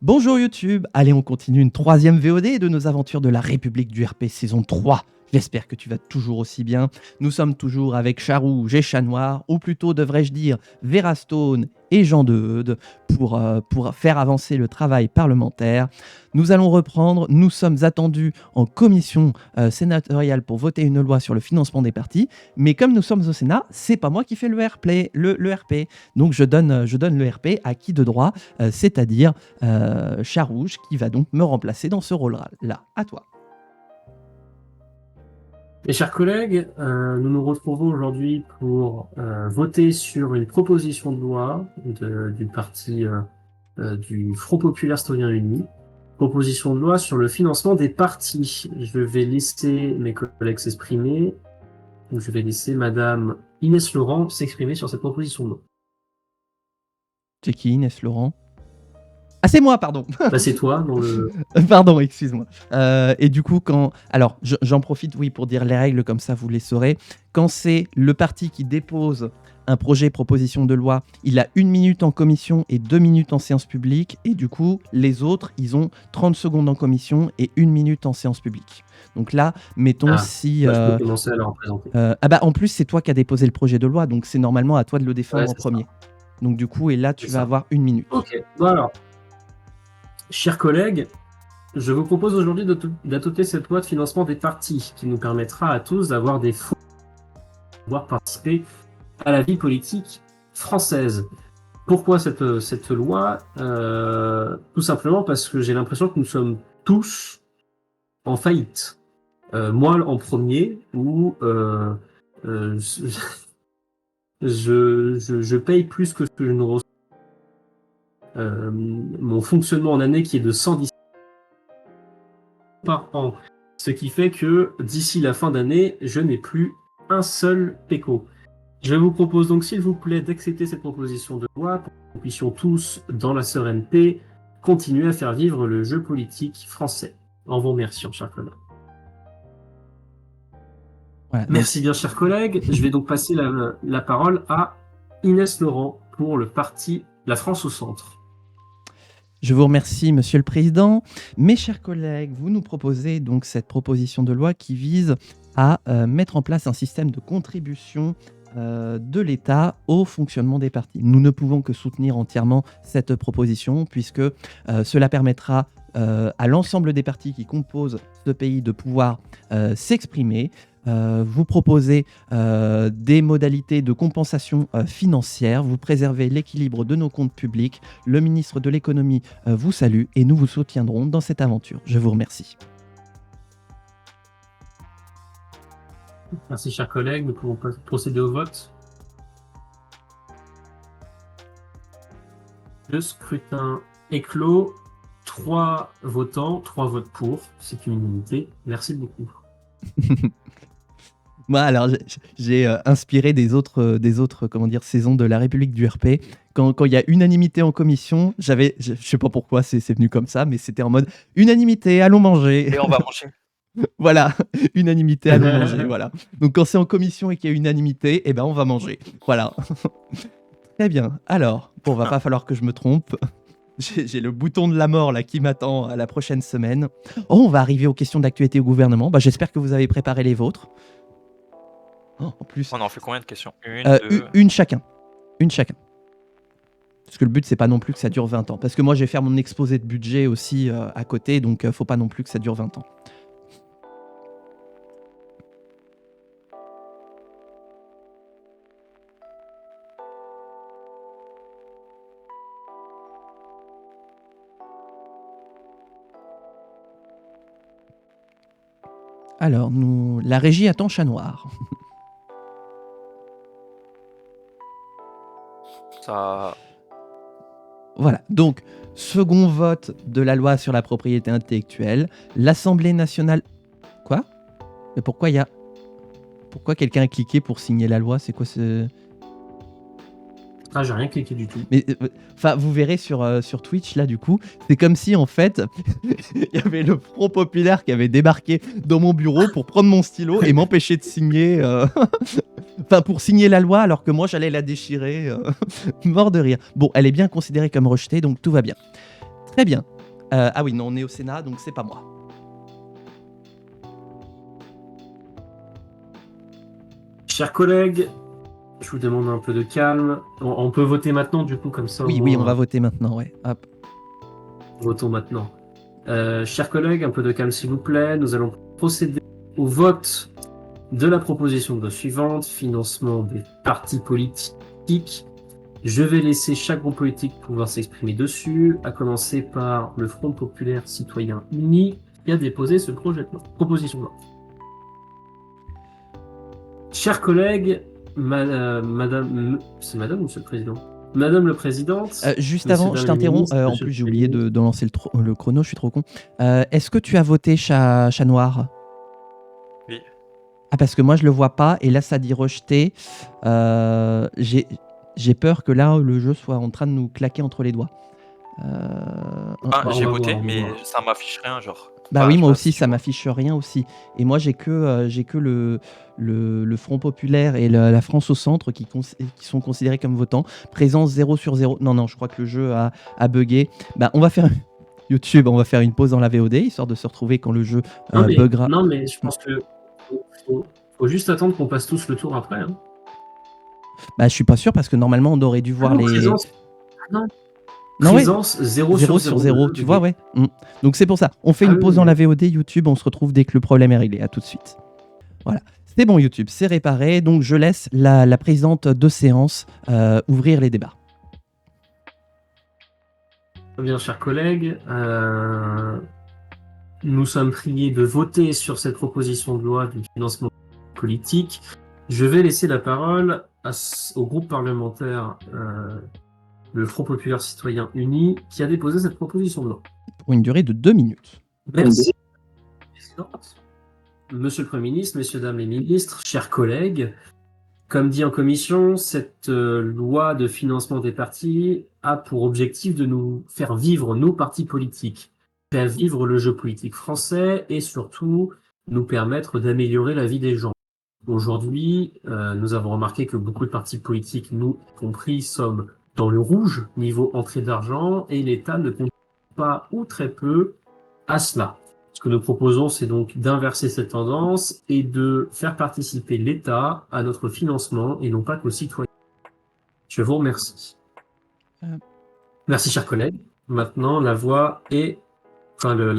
Bonjour YouTube, allez on continue une troisième VOD de nos aventures de la République du RP saison 3. J'espère que tu vas toujours aussi bien. Nous sommes toujours avec Charouge et Chat Noir, ou plutôt devrais-je dire Verastone et Jean de Eudes, pour faire avancer le travail parlementaire. Nous allons reprendre, nous sommes attendus en commission sénatoriale pour voter une loi sur le financement des partis, mais comme nous sommes au Sénat, c'est pas moi qui fais le RP. Donc je donne le RP à qui de droit, c'est-à-dire Charouge, qui va donc me remplacer dans ce rôle-là. À toi. Mes chers collègues, nous nous retrouvons aujourd'hui pour voter sur une proposition de loi du parti du Front Populaire Citoyen Uni. Proposition de loi sur le financement des partis. Je vais laisser mes collègues s'exprimer. Je vais laisser Madame Inès Laurent s'exprimer sur cette proposition de loi. C'est qui, Inès Laurent? Ah, c'est moi, pardon. Bah, c'est toi dans le... Pardon, excuse-moi. Et du coup, alors, j'en profite, oui, pour dire les règles, comme ça vous les saurez. Quand c'est le parti qui dépose un proposition de loi, il a 1 minute en commission et 2 minutes en séance publique. Et du coup, les autres, ils ont 30 secondes en commission et 1 minute en séance publique. Donc là, mettons si... je peux commencer à le représenter. En plus, c'est toi qui as déposé le projet de loi, donc c'est normalement à toi de le défendre en premier. Ça. Donc du coup, et là, tu vas avoir 1 minute. Ok, bon alors. Chers collègues, je vous propose aujourd'hui d'adopter cette loi de financement des partis qui nous permettra à tous d'avoir des fonds pour pouvoir participer à la vie politique française. Pourquoi cette loi Tout simplement parce que j'ai l'impression que nous sommes tous en faillite. Moi en premier, où je paye plus que ce que je ne reçois. Mon fonctionnement en année qui est de 110 par an, ce qui fait que d'ici la fin d'année, je n'ai plus un seul PECO. Je vous propose donc, s'il vous plaît, d'accepter cette proposition de loi pour que nous puissions tous, dans la sereineté, continuer à faire vivre le jeu politique français. En vous remerciant, chers collègues. Voilà, merci bien, chers collègues. Je vais donc passer la parole à Inès Laurent pour le parti La France au Centre. Je vous remercie, Monsieur le Président. Mes chers collègues, vous nous proposez donc cette proposition de loi qui vise à mettre en place un système de contribution de l'État au fonctionnement des partis. Nous ne pouvons que soutenir entièrement cette proposition puisque cela permettra à l'ensemble des partis qui composent ce pays de pouvoir s'exprimer. Vous proposez des modalités de compensation financière, vous préservez l'équilibre de nos comptes publics. Le ministre de l'économie vous salue et nous vous soutiendrons dans cette aventure. Je vous remercie. Merci, chers collègues. Nous pouvons procéder au vote. Le scrutin est clos. 3 votants, 3 votes pour. C'est une unanimité. Merci beaucoup. Moi, alors, j'ai inspiré des autres saisons de la République du RP. Quand il y a unanimité en commission, je sais pas pourquoi c'est venu comme ça, mais c'était en mode unanimité, allons manger. Et on va manger. Voilà, unanimité, allons manger. Voilà. Donc quand c'est en commission et qu'il y a unanimité, eh ben on va manger. Voilà. Très bien. Alors, bon, va pas falloir que je me trompe. J'ai le bouton de la mort là qui m'attend à la prochaine semaine. Oh, on va arriver aux questions d'actualité au gouvernement. Bah, j'espère que vous avez préparé les vôtres. Oh, en plus, on en fait combien de questions? Une chacun. Une chacun. Parce que le but, c'est pas non plus que ça dure 20 ans. Parce que moi, je vais faire mon exposé de budget aussi à côté, donc faut pas non plus que ça dure 20 ans. Alors, la régie attend Chat Noir. Ça... Voilà, donc, second vote de la loi sur la propriété intellectuelle. L'Assemblée nationale... Quoi? Mais pourquoi quelqu'un a cliqué pour signer la loi? C'est quoi ce... Ah, j'ai rien cliqué du tout. Mais enfin, vous verrez sur Twitch là, du coup, c'est comme si en fait, il y avait le Front Populaire qui avait débarqué dans mon bureau pour prendre mon stylo et m'empêcher de signer. Enfin, pour signer la loi, alors que moi j'allais la déchirer. Mort de rire. Bon, elle est bien considérée comme rejetée, donc tout va bien. Très bien. Ah oui, non, on est au Sénat, donc c'est pas moi. Chers collègues, je vous demande un peu de calme. On peut voter maintenant, du coup, comme ça, au Oui, oui, on va moins, voter maintenant, ouais. Hop. votons maintenant. Chers collègues, un peu de calme, s'il vous plaît. Nous allons procéder au vote de la proposition de loi suivante, financement des partis politiques. Je vais laisser chaque groupe politique pouvoir s'exprimer dessus, à commencer par le Front Populaire Citoyen Uni, qui a déposé ce projet de loi, proposition de loi. Chers collègues, madame, c'est madame ou monsieur le président? Madame le présidente, Juste messieurs, avant, je dames les t'interromps. ministres, En monsieur plus, j'ai le oublié ministre. de lancer le chrono, je suis trop con. Est-ce que tu as voté chat noir? Oui. Ah, parce que moi, je le vois pas, et là, ça dit rejeté. J'ai peur que là, le jeu soit en train de nous claquer entre les doigts. Ah, On j'ai va voté, voir, on va mais voir. ça m'affiche rien, genre. Bah Enfin, oui, je sais moi pas aussi, si ça tu vois. m'affiche rien aussi. Et moi, j'ai que le Front Populaire et la France au centre qui sont considérés comme votants. Présence 0 sur 0. Non, non, je crois que le jeu a bugué. Bah, on va faire YouTube, on va faire une pause dans la VOD, histoire de se retrouver quand le jeu buggera. Non, mais je pense que faut juste attendre qu'on passe tous le tour après. Hein. Bah, je suis pas sûr, parce que normalement, on aurait dû voir Ah non, les... non, Non, ouais, présence 0 0 sur sur 0. 0, tu vois, ouais. Donc c'est pour ça. On fait Ah une oui, pause dans oui. la VOD YouTube, on se retrouve dès que le problème est réglé. À tout de suite. Voilà. C'est bon YouTube, c'est réparé. Donc je laisse la présidente de séance ouvrir les débats. Très bien, chers collègues. Nous sommes priés de voter sur cette proposition de loi du financement politique. Je vais laisser la parole au groupe parlementaire le Front Populaire Citoyen Uni qui a déposé cette proposition de loi. Pour une durée de 2 minutes. Merci. Monsieur le Premier ministre, messieurs, dames les ministres, chers collègues, comme dit en commission, cette loi de financement des partis a pour objectif de nous faire vivre nos partis politiques, faire vivre le jeu politique français et surtout nous permettre d'améliorer la vie des gens. Aujourd'hui, nous avons remarqué que beaucoup de partis politiques, nous compris, sommes dans le rouge niveau entrée d'argent et l'État ne contribue pas ou très peu à cela. Ce que nous proposons, c'est donc d'inverser cette tendance et de faire participer l'État à notre financement et non pas que nos citoyens. Je vous remercie. Merci, chers collègues. Maintenant, la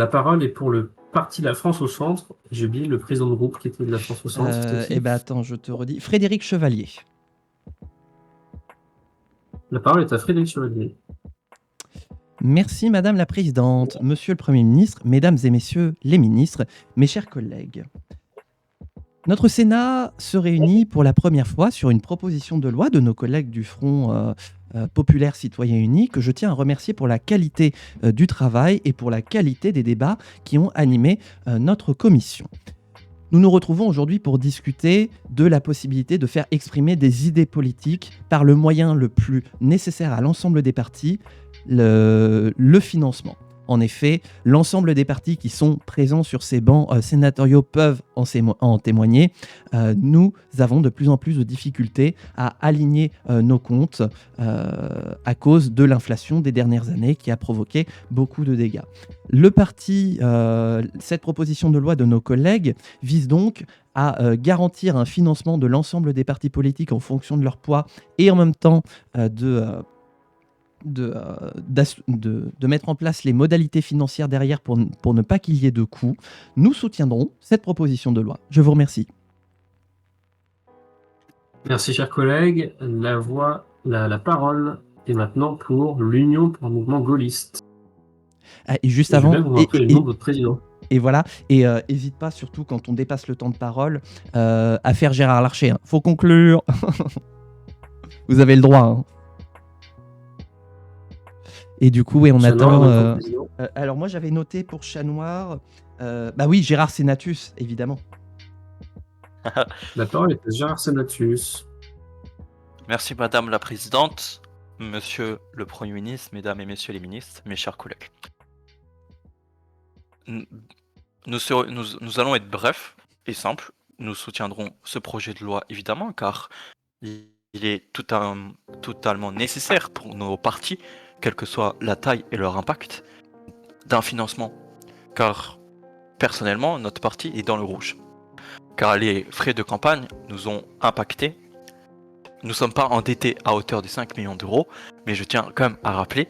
parole est pour le parti La France au centre. J'ai oublié le président de groupe qui était de La France au centre. C'était qui ? Eh ben attends, je te redis. Frédéric Chevalier. La parole est à Frédéric Chevalier. Merci Madame la Présidente, Monsieur le Premier ministre, Mesdames et Messieurs les ministres, mes chers collègues. Notre Sénat se réunit pour la première fois sur une proposition de loi de nos collègues du Front Populaire Citoyen Uni, que je tiens à remercier pour la qualité du travail et pour la qualité des débats qui ont animé notre commission. Nous nous retrouvons aujourd'hui pour discuter de la possibilité de faire exprimer des idées politiques par le moyen le plus nécessaire à l'ensemble des partis, le financement. En effet, l'ensemble des partis qui sont présents sur ces bancs sénatoriaux peuvent en témoigner. Nous avons de plus en plus de difficultés à aligner nos comptes à cause de l'inflation des dernières années qui a provoqué beaucoup de dégâts. Cette proposition de loi de nos collègues vise donc à garantir un financement de l'ensemble des partis politiques en fonction de leur poids et en même temps de mettre en place les modalités financières derrière pour ne pas qu'il y ait de coûts. Nous soutiendrons cette proposition de loi. Je vous remercie. Merci, chers collègues. La parole est maintenant pour l'Union pour un mouvement gaulliste. Et juste Je vais avant, même vous rappeler le nom de votre président. Et voilà, et n'hésite pas, surtout quand on dépasse le temps de parole, à faire Gérard Larcher. Hein. Faut conclure. Vous avez le droit. Hein. Et du coup, on attend. Alors moi, j'avais noté pour Chat Noir. Bah oui, Gérard Senatus, évidemment. La parole est à Gérard Senatus. Merci Madame la Présidente, Monsieur le Premier ministre, Mesdames et Messieurs les ministres, mes chers collègues. Nous allons être brefs et simples. Nous soutiendrons ce projet de loi évidemment car il est totalement nécessaire pour nos partis, quelle que soit la taille et leur impact. d'un financement. Car, personnellement, notre parti est dans le rouge. Car les frais de campagne nous ont impactés. Nous ne sommes pas endettés à hauteur de 5 millions d'euros, mais je tiens quand même à rappeler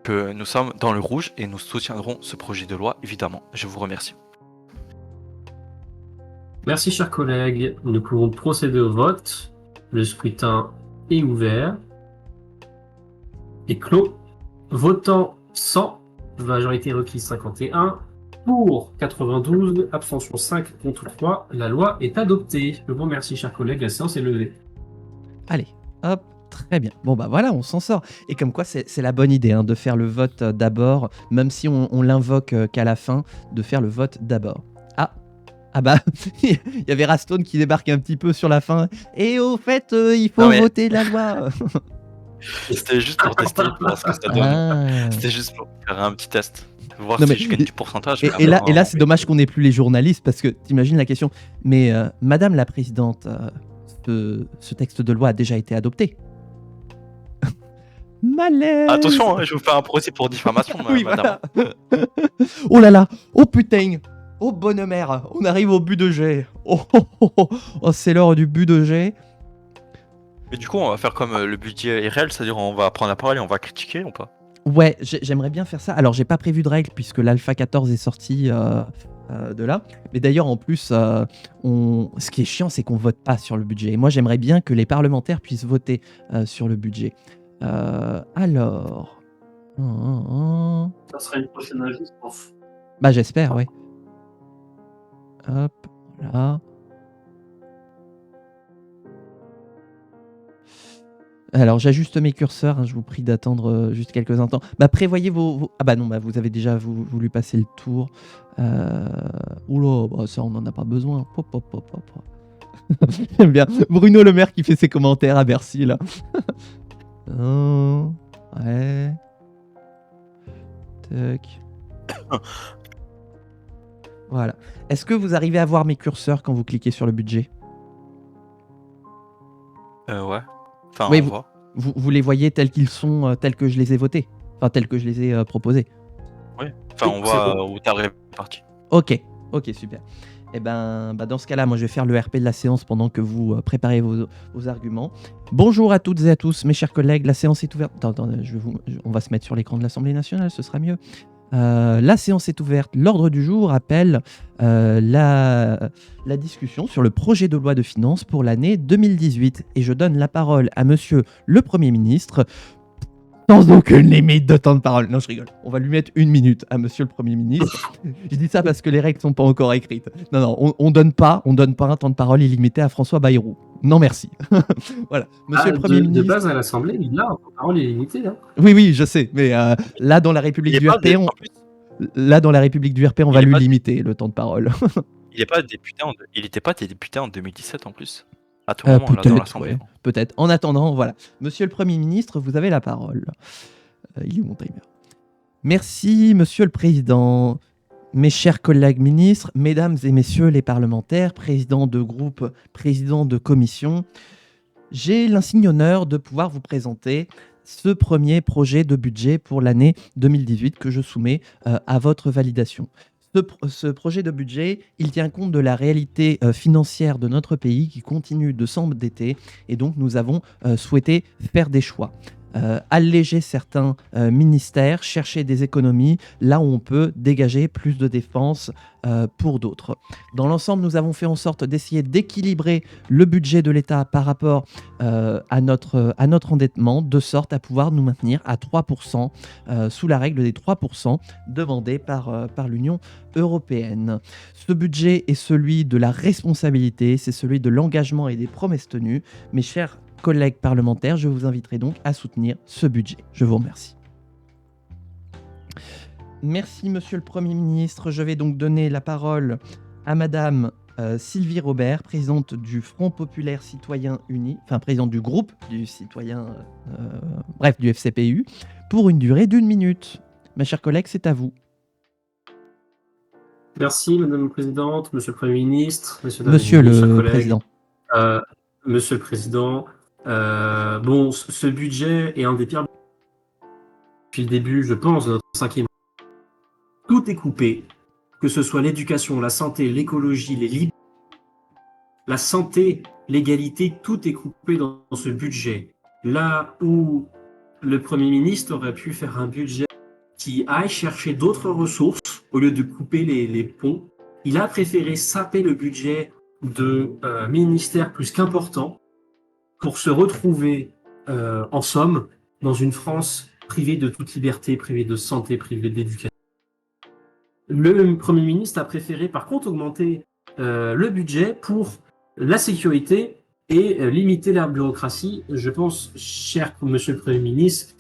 que nous sommes dans le rouge et nous soutiendrons ce projet de loi, évidemment. Je vous remercie. Merci, chers collègues. Nous pouvons procéder au vote. Le scrutin est ouvert et clos. Votant 100, majorité requise 51, pour 92, abstention 5 contre 3. La loi est adoptée. Je vous remercie, chers collègues. La séance est levée. Allez, hop, très bien. Bon bah voilà, on s'en sort. Et comme quoi, c'est la bonne idée de faire le vote d'abord, même si on l'invoque qu'à la fin, de faire le vote d'abord. Ah bah, il y avait Rastone qui débarque un petit peu sur la fin. Et au fait, il faut voter la loi. C'était juste pour tester, pour voir ce que ça donne. Ah. C'était juste pour faire un petit test. Voir Non, si mais- je gagne du pourcentage. Et là, c'est dommage qu'on n'ait plus les journalistes parce que t'imagines la question. Mais Madame la Présidente, ce texte de loi a déjà été adopté. Malaise. Attention, je vous fais un procès pour diffamation, Oui, madame. voilà. Oh là là, oh putain, oh bonne mère, on arrive au but de jet. Oh, c'est l'heure du but de jet. Mais du coup, on va faire comme le budget est réel, c'est-à-dire on va prendre la parole et on va critiquer ou pas? Ouais, j'aimerais bien faire ça. Alors, j'ai pas prévu de règles puisque l'Alpha 14 est sorti de là. Mais d'ailleurs, en plus, ce qui est chiant, c'est qu'on vote pas sur le budget. Et moi, j'aimerais bien que les parlementaires puissent voter sur le budget. Alors. Ça sera une prochaine avis, je pense. Bah, j'espère, ouais. Hop, là. Alors, j'ajuste mes curseurs, je vous prie d'attendre juste quelques instants. Bah, prévoyez vos... Ah bah non, bah, vous avez déjà voulu passer le tour. Oula, bah, ça, on n'en a pas besoin. Pop, pop, pop, pop. J'aime bien. Bruno Le Maire qui fait ses commentaires à Bercy, là. Ouais. Tac. Voilà. Est-ce que vous arrivez à voir mes curseurs quand vous cliquez sur le budget? Ouais. Enfin, Oui, on voit. vous les voyez tels qu'ils sont, tels que je les ai votés. Enfin, tels que je les ai proposés. Oui. Enfin, on voit où t'as réparti. Ok, super. Et ben, dans ce cas-là, moi je vais faire le RP de la séance pendant que vous préparez vos arguments. Bonjour à toutes et à tous, mes chers collègues, la séance est ouverte. Attends, on va se mettre sur l'écran de l'Assemblée nationale, ce sera mieux. La séance est ouverte. L'ordre du jour appelle la discussion sur le projet de loi de finances pour l'année 2018. Et je donne la parole à monsieur le Premier ministre. Sans aucune limite de temps de parole. Non, je rigole. On va lui mettre 1 minute à monsieur le Premier ministre. Je dis ça parce que les règles sont pas encore écrites. Non, on donne pas un temps de parole illimité à François Bayrou. Non, merci. Voilà. Monsieur le Premier ministre. De base, à l'Assemblée, il a un temps de parole illimité. Hein. Oui, je sais. Mais là, dans la République du RP, on va lui limiter le temps de parole. Il n'était pas député en 2017 en plus. À tout moment, là, dans l'Assemblée. Ouais, peut-être. En attendant, voilà. Monsieur le Premier ministre, vous avez la parole. Il est où mon timer? Merci, Monsieur le Président. Mes chers collègues ministres, mesdames et messieurs les parlementaires, présidents de groupe, présidents de commission, j'ai l'insigne honneur de pouvoir vous présenter ce premier projet de budget pour l'année 2018 que je soumets à votre validation. Ce projet de budget, il tient compte de la réalité financière de notre pays qui continue de s'endetter et donc nous avons souhaité faire des choix. Alléger certains ministères, chercher des économies là où on peut dégager plus de dépenses pour d'autres. Dans l'ensemble, nous avons fait en sorte d'essayer d'équilibrer le budget de l'État par rapport à notre endettement, de sorte à pouvoir nous maintenir à 3%, sous la règle des 3% demandés par l'Union européenne. Ce budget est celui de la responsabilité, c'est celui de l'engagement et des promesses tenues. Mes chers collègues parlementaires, je vous inviterai donc à soutenir ce budget. Je vous remercie. Merci, Monsieur le Premier ministre. Je vais donc donner la parole à Madame Sylvie Robert, présidente du Front Populaire Citoyen Uni, enfin présidente du groupe du citoyen, du FCPU, pour une durée d'1 minute. Mes chers collègues, c'est à vous. Merci, Madame la Présidente, Monsieur le Premier ministre, Monsieur le Président. Monsieur le Président, ce budget est un des pires depuis le début, je pense, de notre 5e. tout est coupé, que ce soit l'éducation, la santé, l'écologie, les libertés, la santé, l'égalité, tout est coupé dans ce budget. Là où le Premier ministre aurait pu faire un budget qui aille chercher d'autres ressources au lieu de couper les ponts, il a préféré saper le budget de ministères plus qu'importants pour se retrouver, en somme, dans une France privée de toute liberté, privée de santé, privée d'éducation. Le Premier ministre a préféré par contre augmenter le budget pour la sécurité et limiter la bureaucratie. Je pense, cher Monsieur le Premier ministre,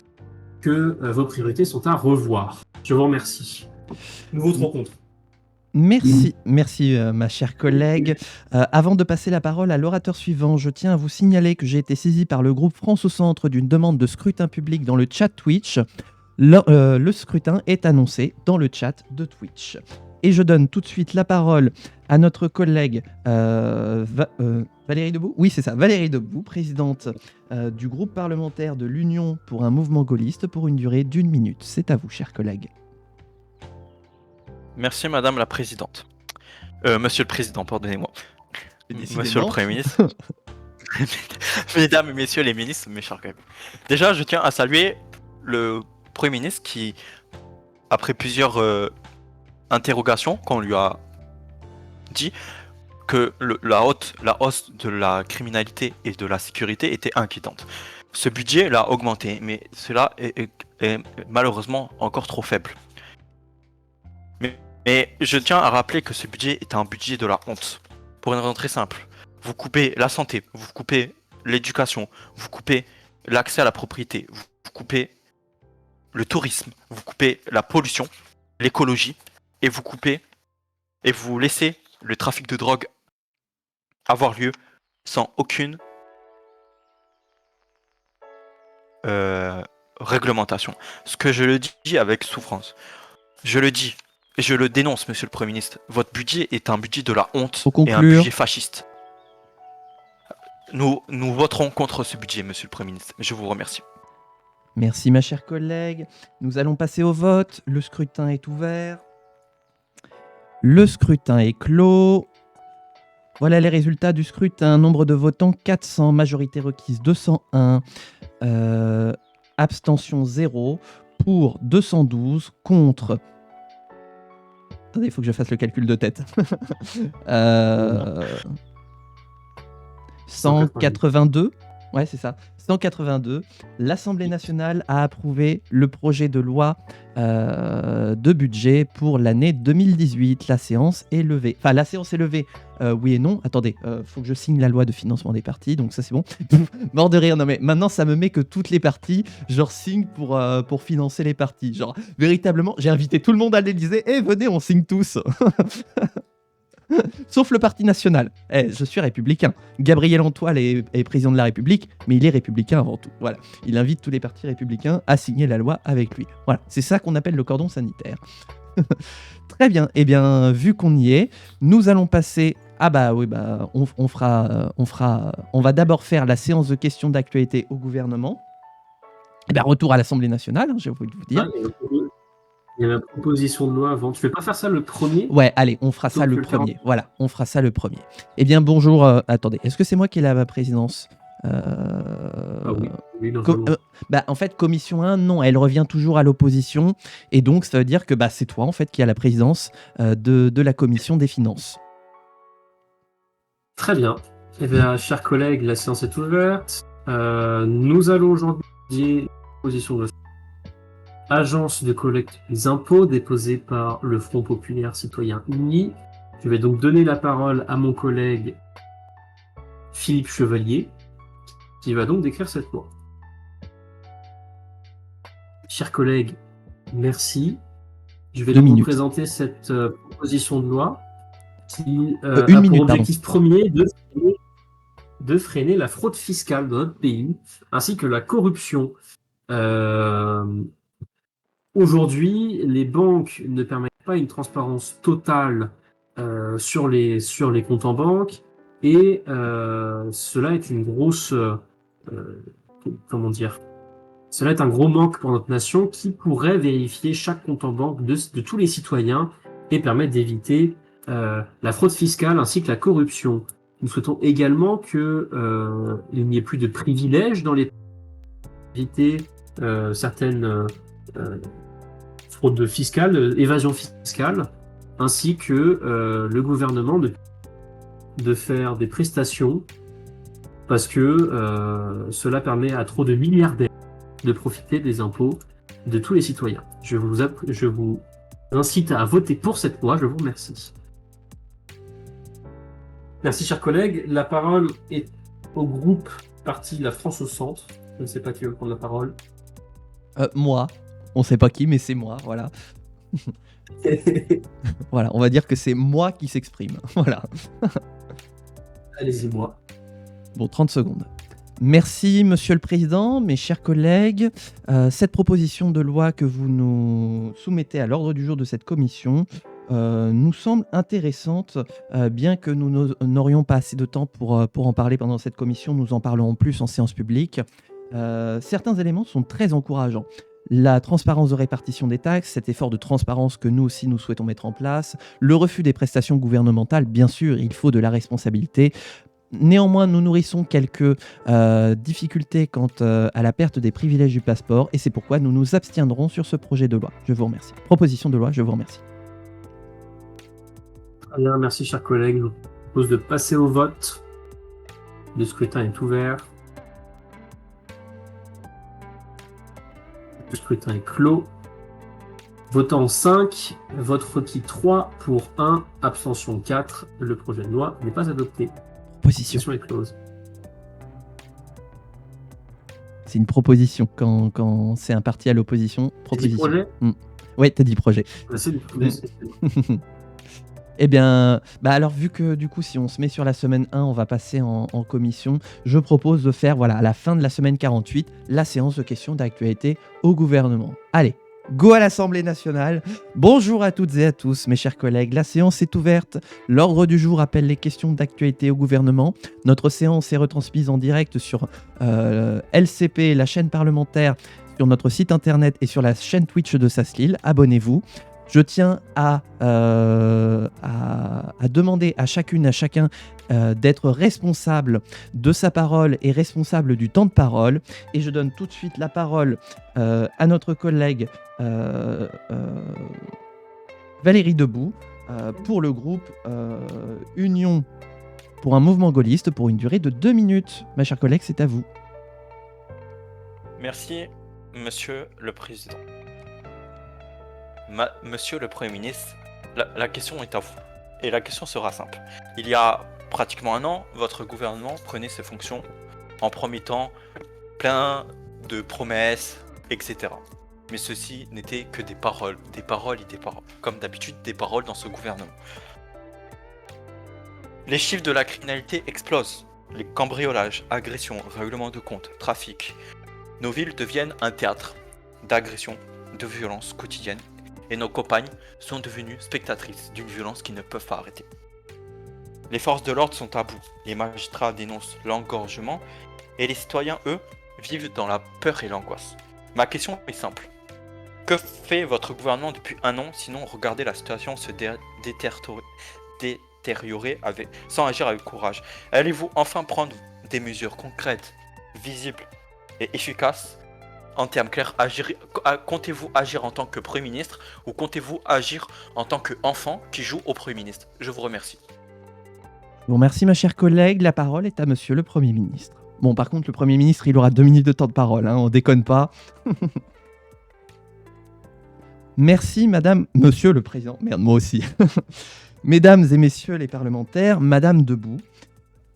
que vos priorités sont à revoir. Je vous remercie. Nous voterons contre. Merci, ma chère collègue. Avant de passer la parole à l'orateur suivant, je tiens à vous signaler que j'ai été saisi par le groupe France au Centre d'une demande de scrutin public dans le chat Twitch. Le scrutin est annoncé dans le chat de Twitch. Et je donne tout de suite la parole à notre collègue Valérie Debout. Oui, c'est ça, Valérie Debout, présidente du groupe parlementaire de l'Union pour un mouvement gaulliste pour une durée d'1 minute. C'est à vous, chers collègues. Merci Madame la Présidente. Monsieur le Président, pardonnez-moi. Monsieur le Premier ministre. Mesdames et Messieurs les ministres, mes chers collègues. Déjà, je tiens à saluer le Premier ministre qui, après plusieurs interrogations qu'on lui a dit, que la hausse de la criminalité et de la sécurité était inquiétante. Ce budget l'a augmenté, mais cela est malheureusement encore trop faible. Mais je tiens à rappeler que ce budget est un budget de la honte. Pour une raison très simple. Vous coupez la santé, vous coupez l'éducation, vous coupez l'accès à la propriété, vous coupez le tourisme, vous coupez la pollution, l'écologie, et vous laissez le trafic de drogue avoir lieu sans aucune réglementation. Ce que je le dis avec souffrance. Je le dis. Et je le dénonce, monsieur le Premier ministre. Votre budget est un budget de la honte et un budget fasciste. Nous voterons contre ce budget, monsieur le Premier ministre. Je vous remercie. Merci, ma chère collègue. Nous allons passer au vote. Le scrutin est ouvert. Le scrutin est clos. Voilà les résultats du scrutin. Nombre de votants 400, majorité requise 201, abstention 0, pour 212, contre... Attendez, il faut que je fasse le calcul de tête. 182. Ouais, c'est ça. 182. L'Assemblée nationale a approuvé le projet de loi de budget pour l'année 2018. La séance est levée. Enfin, la séance est levée, oui et non. Attendez, faut que je signe la loi de financement des partis, donc ça c'est bon. Mort de rire, non mais maintenant ça me met que toutes les parties, genre signe pour financer les partis. Genre, véritablement, j'ai invité tout le monde à l'Élysée, et venez, on signe tous. Sauf le Parti national. Je suis républicain. Gabriel Antoine est président de la République, mais il est républicain avant tout. Voilà. Il invite tous les partis républicains à signer la loi avec lui. Voilà. C'est ça qu'on appelle le cordon sanitaire. Très bien. Eh bien, vu qu'on y est, nous allons passer... Ah bah oui, bah on va d'abord faire la séance de questions d'actualité au gouvernement. Et bien, retour à l'Assemblée nationale, hein, j'ai oublié de vous dire. Il y a la proposition de loi avant. Tu ne fais pas faire ça le premier ? Ouais, allez, on fera ça le premier. Voilà, on fera ça le premier. Eh bien, bonjour. Attendez, est-ce que c'est moi qui ai la présidence oui, en fait, commission 1, non, elle revient toujours à l'opposition. Et donc, ça veut dire que c'est toi, en fait, qui a la présidence de la commission des finances. Très bien. Eh bien, chers collègues, la séance est ouverte. Nous allons aujourd'hui position de agence de collecte des impôts déposée par le Front populaire citoyen uni. Je vais donc donner la parole à mon collègue Philippe Chevalier, qui va donc décrire cette loi. Chers collègues, merci. Je vais donc vous présenter cette proposition de loi qui a pour objectif premier de freiner la fraude fiscale dans notre pays, ainsi que la corruption. Aujourd'hui, les banques ne permettent pas une transparence totale sur les comptes en banque, et cela est une grosse Cela est un gros manque pour notre nation qui pourrait vérifier chaque compte en banque de tous les citoyens et permettre d'éviter la fraude fiscale ainsi que la corruption. Nous souhaitons également qu'il n'y ait plus de privilèges dans les éviter certaines fraudes fiscales, évasion fiscale, ainsi que le gouvernement de faire des prestations parce que cela permet à trop de milliardaires de profiter des impôts de tous les citoyens. Je vous incite à voter pour cette loi. Je vous remercie. Merci, chers collègues. La parole est au groupe parti La France au centre. Je ne sais pas qui veut prendre la parole. Moi. On sait pas qui, mais c'est moi, voilà. Voilà, on va dire que c'est moi qui s'exprime. Voilà. Allez-y, moi. Bon, 30 secondes. Merci, Monsieur le Président, mes chers collègues. Cette proposition de loi que vous nous soumettez à l'ordre du jour de cette commission nous semble intéressante, bien que nous n'aurions pas assez de temps pour en parler pendant cette commission. Nous en parlerons plus en séance publique. Certains éléments sont très encourageants. La transparence de répartition des taxes, cet effort de transparence que nous aussi nous souhaitons mettre en place, le refus des prestations gouvernementales, bien sûr, il faut de la responsabilité. Néanmoins, nous nourrissons quelques difficultés quant à la perte des privilèges du passeport et c'est pourquoi nous nous abstiendrons sur ce projet de loi. Je vous remercie. Proposition de loi, je vous remercie. Très bien, merci chers collègues. Je vous propose de passer au vote. Le scrutin est ouvert. Le scrutin est clos. Votant 5, vote requis 3 pour 1, abstention 4. Le projet de loi n'est pas adopté. Proposition. Session est close. C'est une proposition. Quand c'est un parti à l'opposition, proposition. Projet Oui, t'as dit projet. C'est Eh bien, alors vu que du coup, si on se met sur la semaine 1, on va passer en commission, je propose de faire, à la fin de la semaine 48, la séance de questions d'actualité au gouvernement. Allez, go à l'Assemblée nationale. Bonjour à toutes et à tous, mes chers collègues. La séance est ouverte. L'ordre du jour appelle les questions d'actualité au gouvernement. Notre séance est retransmise en direct sur LCP, la chaîne parlementaire, sur notre site internet et sur la chaîne Twitch de Saslil. Abonnez-vous. Je tiens à demander à chacune, à chacun d'être responsable de sa parole et responsable du temps de parole. Et je donne tout de suite la parole à notre collègue Valérie Debout pour le groupe Union pour un mouvement gaulliste pour une durée de 2 minutes. Ma chère collègue, c'est à vous. Merci, Monsieur le Président. Monsieur le Premier ministre, la question est à vous. Et la question sera simple. Il y a pratiquement 1 an, votre gouvernement prenait ses fonctions en promettant plein de promesses, etc. Mais ceci n'était que des paroles et des paroles. Comme d'habitude, des paroles dans ce gouvernement. Les chiffres de la criminalité explosent. Les cambriolages, agressions, règlements de compte, trafic. Nos villes deviennent un théâtre d'agressions, de violences quotidiennes. Et nos compagnes sont devenues spectatrices d'une violence qu'ils ne peuvent pas arrêter. Les forces de l'ordre sont à bout, les magistrats dénoncent l'engorgement et les citoyens, eux, vivent dans la peur et l'angoisse. Ma question est simple. Que fait votre gouvernement depuis 1 an, sinon regarder la situation se détériorer sans agir avec courage? Allez-vous enfin prendre des mesures concrètes, visibles et efficaces? En termes clairs, comptez-vous agir en tant que Premier ministre ou comptez-vous agir en tant qu'enfant qui joue au Premier ministre? Je vous remercie. Je vous remercie, ma chère collègue. La parole est à Monsieur le Premier ministre. Bon, par contre, le Premier ministre, il aura 2 minutes de temps de parole, on déconne pas. Merci, Monsieur le Président. Merde, moi aussi. Mesdames et messieurs les parlementaires, Madame Debout,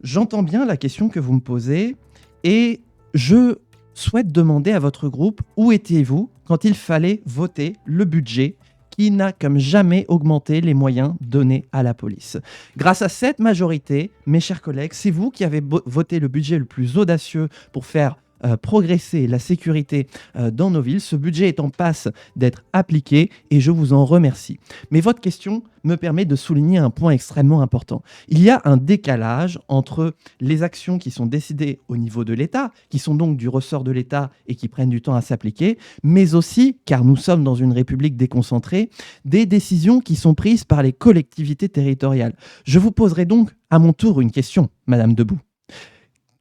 j'entends bien la question que vous me posez et je souhaite demander à votre groupe où étiez-vous quand il fallait voter le budget qui n'a comme jamais augmenté les moyens donnés à la police. Grâce à cette majorité, mes chers collègues, c'est vous qui avez voté le budget le plus audacieux pour faire progresser la sécurité dans nos villes. Ce budget est en passe d'être appliqué et je vous en remercie. Mais votre question me permet de souligner un point extrêmement important. Il y a un décalage entre les actions qui sont décidées au niveau de l'État, qui sont donc du ressort de l'État et qui prennent du temps à s'appliquer, mais aussi, car nous sommes dans une république déconcentrée, des décisions qui sont prises par les collectivités territoriales. Je vous poserai donc à mon tour une question, Madame Debout.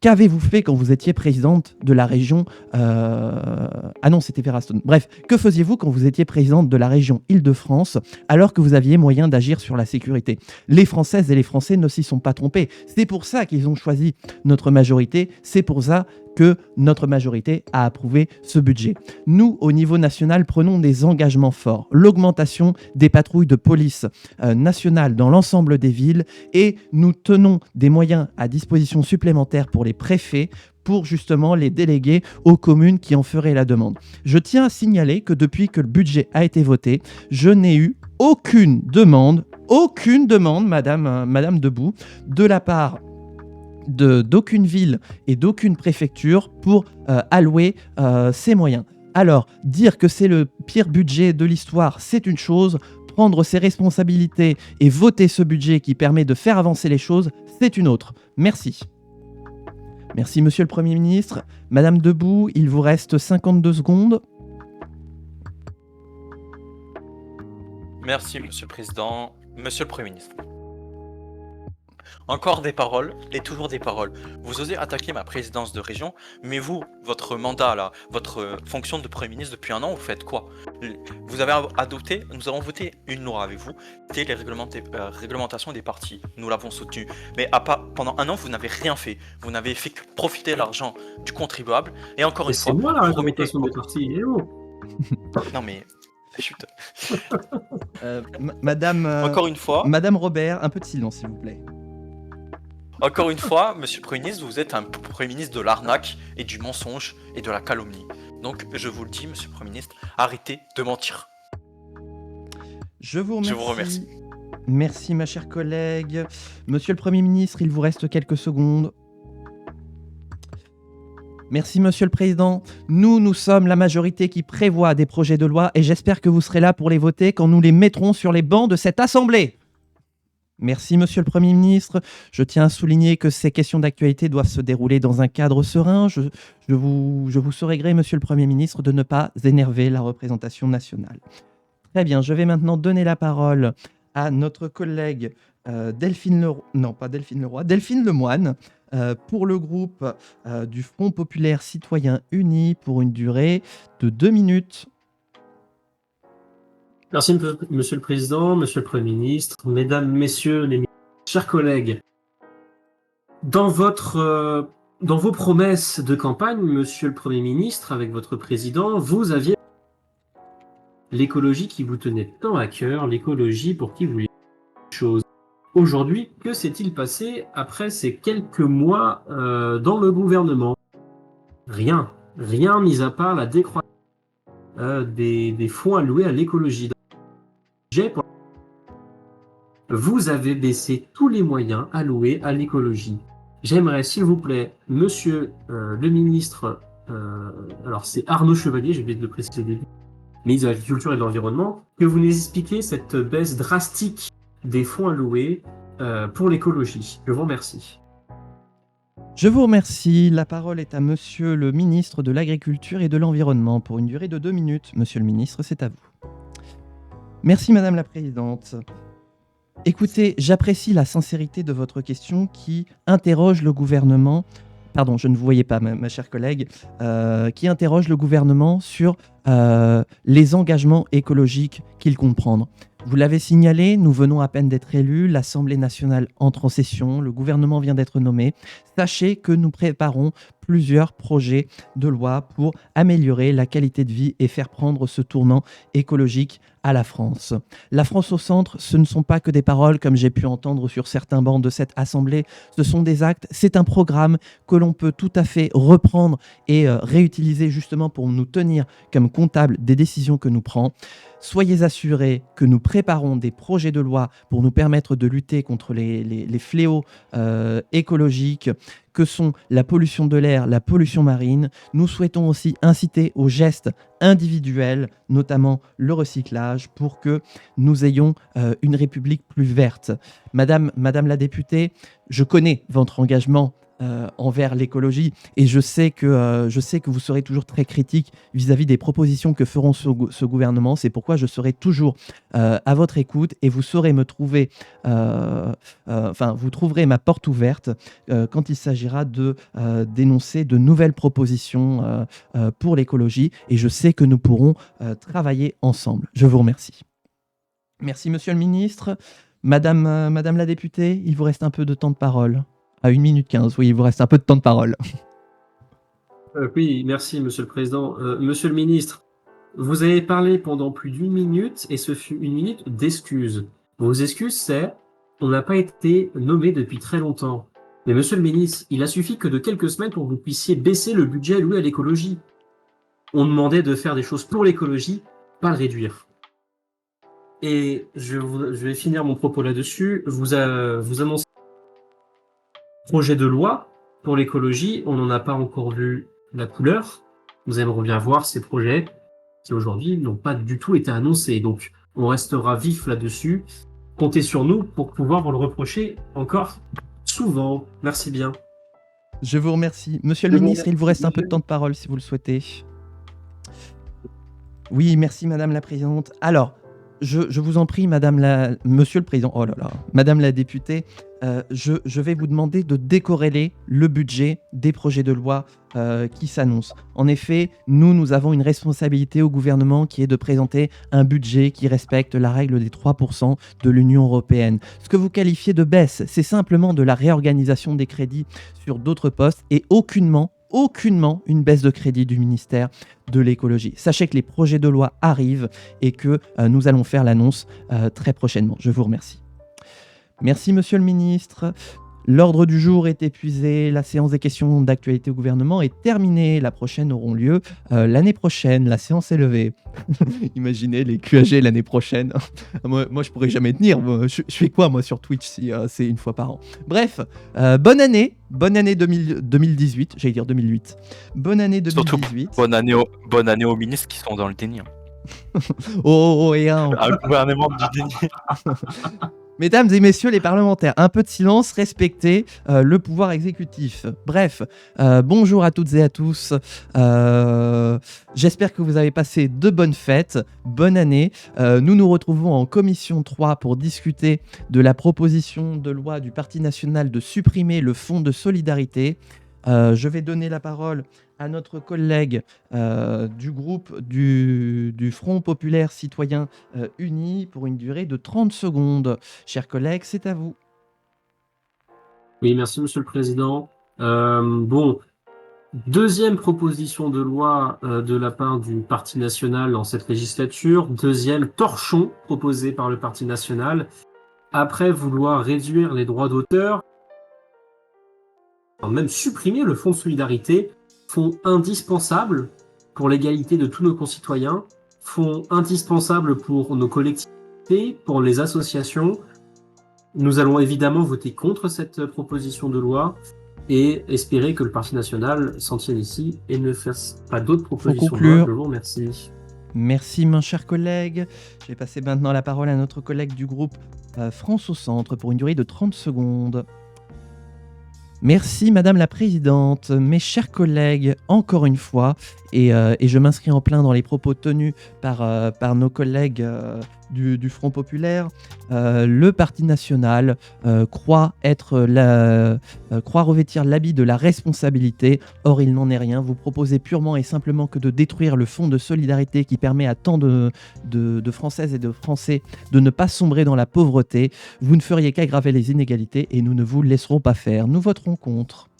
Qu'avez-vous fait quand vous étiez présidente de la région Ah non, c'était Veraston. Bref, que faisiez-vous quand vous étiez présidente de la région Île-de-France alors que vous aviez moyen d'agir sur la sécurité? Les Françaises et les Français ne s'y sont pas trompés. C'est pour ça qu'ils ont choisi notre majorité. C'est pour ça que notre majorité a approuvé ce budget. Nous, au niveau national, prenons des engagements forts. L'augmentation des patrouilles de police nationales dans l'ensemble des villes et nous tenons des moyens à disposition supplémentaires pour les préfets pour justement les déléguer aux communes qui en feraient la demande. Je tiens à signaler que depuis que le budget a été voté, je n'ai eu aucune demande, Madame Debout, de la part d'aucune ville et d'aucune préfecture pour allouer ces moyens. Alors, dire que c'est le pire budget de l'histoire, c'est une chose. Prendre ses responsabilités et voter ce budget qui permet de faire avancer les choses, c'est une autre. Merci. Merci, Monsieur le Premier ministre. Madame Debout, il vous reste 52 secondes. Merci, Monsieur le Président. Monsieur le Premier ministre. Encore des paroles, et toujours des paroles. Vous osez attaquer ma présidence de région, mais vous, votre mandat là, votre fonction de Premier ministre depuis un an, vous faites quoi? Vous avez adopté, nous avons voté une loi avec vous, c'était les réglementations des partis. Nous l'avons soutenu. Mais pendant un an, vous n'avez rien fait. Vous n'avez fait que profiter de l'argent du contribuable. Et encore une fois, c'est moi la vous remettez... réglementation des partis. Eh oh. Non mais... Chut. Madame... Encore une fois... Madame Robert, un peu de silence, s'il vous plaît. Encore une fois, Monsieur le Premier ministre, vous êtes un Premier ministre de l'arnaque et du mensonge et de la calomnie. Donc, je vous le dis, Monsieur le Premier ministre, arrêtez de mentir. Je vous remercie. Je vous remercie. Merci, ma chère collègue. Monsieur le Premier ministre, il vous reste quelques secondes. Merci, Monsieur le Président. Nous sommes la majorité qui prévoit des projets de loi et j'espère que vous serez là pour les voter quand nous les mettrons sur les bancs de cette Assemblée. Merci, Monsieur le Premier ministre. Je tiens à souligner que ces questions d'actualité doivent se dérouler dans un cadre serein. Je vous saurai gré, Monsieur le Premier ministre, de ne pas énerver la représentation nationale. Très bien, je vais maintenant donner la parole à notre collègue Delphine Lemoine pour le groupe du Front Populaire Citoyen Uni pour une durée de 2 minutes. Merci, Monsieur le Président, Monsieur le Premier ministre, Mesdames, Messieurs les ministres, chers collègues. Dans vos promesses de campagne, Monsieur le Premier ministre, avec votre Président, vous aviez l'écologie qui vous tenait tant à cœur, l'écologie pour qui vous vouliez chose. Aujourd'hui, que s'est-il passé après ces quelques mois dans le gouvernement? Rien mis à part la décroissance des fonds alloués à l'écologie. Vous avez baissé tous les moyens alloués à l'écologie. J'aimerais, s'il vous plaît, Monsieur le ministre, alors c'est Arnaud Chevalier, j'ai oublié de le préciser au début, ministre de l'Agriculture et de l'Environnement, que vous nous expliquiez cette baisse drastique des fonds alloués pour l'écologie. Je vous remercie. Je vous remercie. La parole est à Monsieur le ministre de l'Agriculture et de l'Environnement pour une durée de 2 minutes. Monsieur le ministre, c'est à vous. Merci, Madame la Présidente. Écoutez, j'apprécie la sincérité de votre question qui interroge le gouvernement. Pardon, je ne vous voyais pas, ma chère collègue, qui interroge le gouvernement sur les engagements écologiques qu'il compte prendre. Vous l'avez signalé, nous venons à peine d'être élus, l'Assemblée nationale entre en session, le gouvernement vient d'être nommé. Sachez que nous préparons plusieurs projets de loi pour améliorer la qualité de vie et faire prendre ce tournant écologique à la France. La France au centre, ce ne sont pas que des paroles comme j'ai pu entendre sur certains bancs de cette Assemblée, ce sont des actes, c'est un programme que l'on peut tout à fait reprendre et réutiliser justement pour nous tenir comme comptables des décisions que nous prenons. Soyez assurés que nous préparons des projets de loi pour nous permettre de lutter contre les fléaux écologiques, que sont la pollution de l'air, la pollution marine. Nous souhaitons aussi inciter aux gestes individuels, notamment le recyclage, pour que nous ayons une République plus verte. Madame la députée, je connais votre engagement envers l'écologie et je sais que vous serez toujours très critique vis-à-vis des propositions que feront ce gouvernement. C'est pourquoi je serai toujours à votre écoute et vous saurez me trouver, vous trouverez ma porte ouverte quand il s'agira de dénoncer de nouvelles propositions pour l'écologie et je sais que nous pourrons travailler ensemble. Je vous remercie. Merci Monsieur le Ministre. Madame la députée, il vous reste un peu de temps de parole. À 1 minute 15, oui, il vous reste un peu de temps de parole. Oui, merci, Monsieur le Président. Monsieur le Ministre, vous avez parlé pendant plus d'1 minute et ce fut 1 minute d'excuses. Vos excuses, c'est on n'a pas été nommé depuis très longtemps. Mais Monsieur le Ministre, il a suffi que de quelques semaines pour que vous puissiez baisser le budget alloué à l'écologie. On demandait de faire des choses pour l'écologie, pas le réduire. Et je vais finir mon propos là-dessus. Vous annoncez projet de loi pour l'écologie, on n'en a pas encore vu la couleur. Nous aimerions bien voir ces projets qui aujourd'hui n'ont pas du tout été annoncés. Donc on restera vif là-dessus. Comptez sur nous pour pouvoir vous le reprocher encore souvent. Merci bien. Je vous remercie. Monsieur le ministre, il vous reste un peu de temps de parole si vous le souhaitez. Oui, merci Madame la Présidente. Alors, je vous en prie, Monsieur le Président, oh là là, Madame la députée, je vais vous demander de décorréler le budget des projets de loi qui s'annoncent. En effet, nous avons une responsabilité au gouvernement qui est de présenter un budget qui respecte la règle des 3% de l'Union européenne. Ce que vous qualifiez de baisse, c'est simplement de la réorganisation des crédits sur d'autres postes et aucunement une baisse de crédit du ministère de l'écologie. Sachez que les projets de loi arrivent et que nous allons faire l'annonce très prochainement. Je vous remercie. Merci Monsieur le Ministre. L'ordre du jour est épuisé, la séance des questions d'actualité au gouvernement est terminée. La prochaine auront lieu l'année prochaine. La séance est levée. Imaginez les QAG l'année prochaine. moi, je pourrais jamais tenir. Je fais quoi, moi, sur Twitch si c'est une fois par an? Bref, bonne année 2018. J'allais dire 2008. Bonne année 2018. Surtout, bonne année aux ministres qui sont dans le déni. Et un gouvernement du déni. Mesdames et messieurs les parlementaires, un peu de silence, respectez le pouvoir exécutif. Bref, bonjour à toutes et à tous. J'espère que vous avez passé de bonnes fêtes, bonne année. Nous nous retrouvons en commission 3 pour discuter de la proposition de loi du Parti national de supprimer le fonds de solidarité. Je vais donner la parole à notre collègue du groupe du Front populaire citoyen uni pour une durée de 30 secondes. Chers collègues, c'est à vous. Oui, merci Monsieur le Président. Deuxième proposition de loi de la part du Parti national dans cette législature, deuxième torchon proposé par le Parti national. Après vouloir réduire les droits d'auteur, même supprimer le fonds de solidarité, fonds indispensable pour l'égalité de tous nos concitoyens, fonds indispensable pour nos collectivités, pour les associations. Nous allons évidemment voter contre cette proposition de loi et espérer que le Parti national s'en tienne ici et ne fasse pas d'autres propositions de loi. Je vous remercie. Merci, mon cher collègue. Je vais passer maintenant la parole à notre collègue du groupe France au Centre pour une durée de 30 secondes. Merci Madame la Présidente, mes chers collègues, encore une fois, et je m'inscris en plein dans les propos tenus par nos collègues du Front populaire. Le Parti national croit revêtir l'habit de la responsabilité, or il n'en est rien. Vous proposez purement et simplement que de détruire le fonds de solidarité qui permet à tant de Françaises et de Français de ne pas sombrer dans la pauvreté. Vous ne feriez qu'aggraver les inégalités et nous ne vous laisserons pas faire. Nous voterons contre.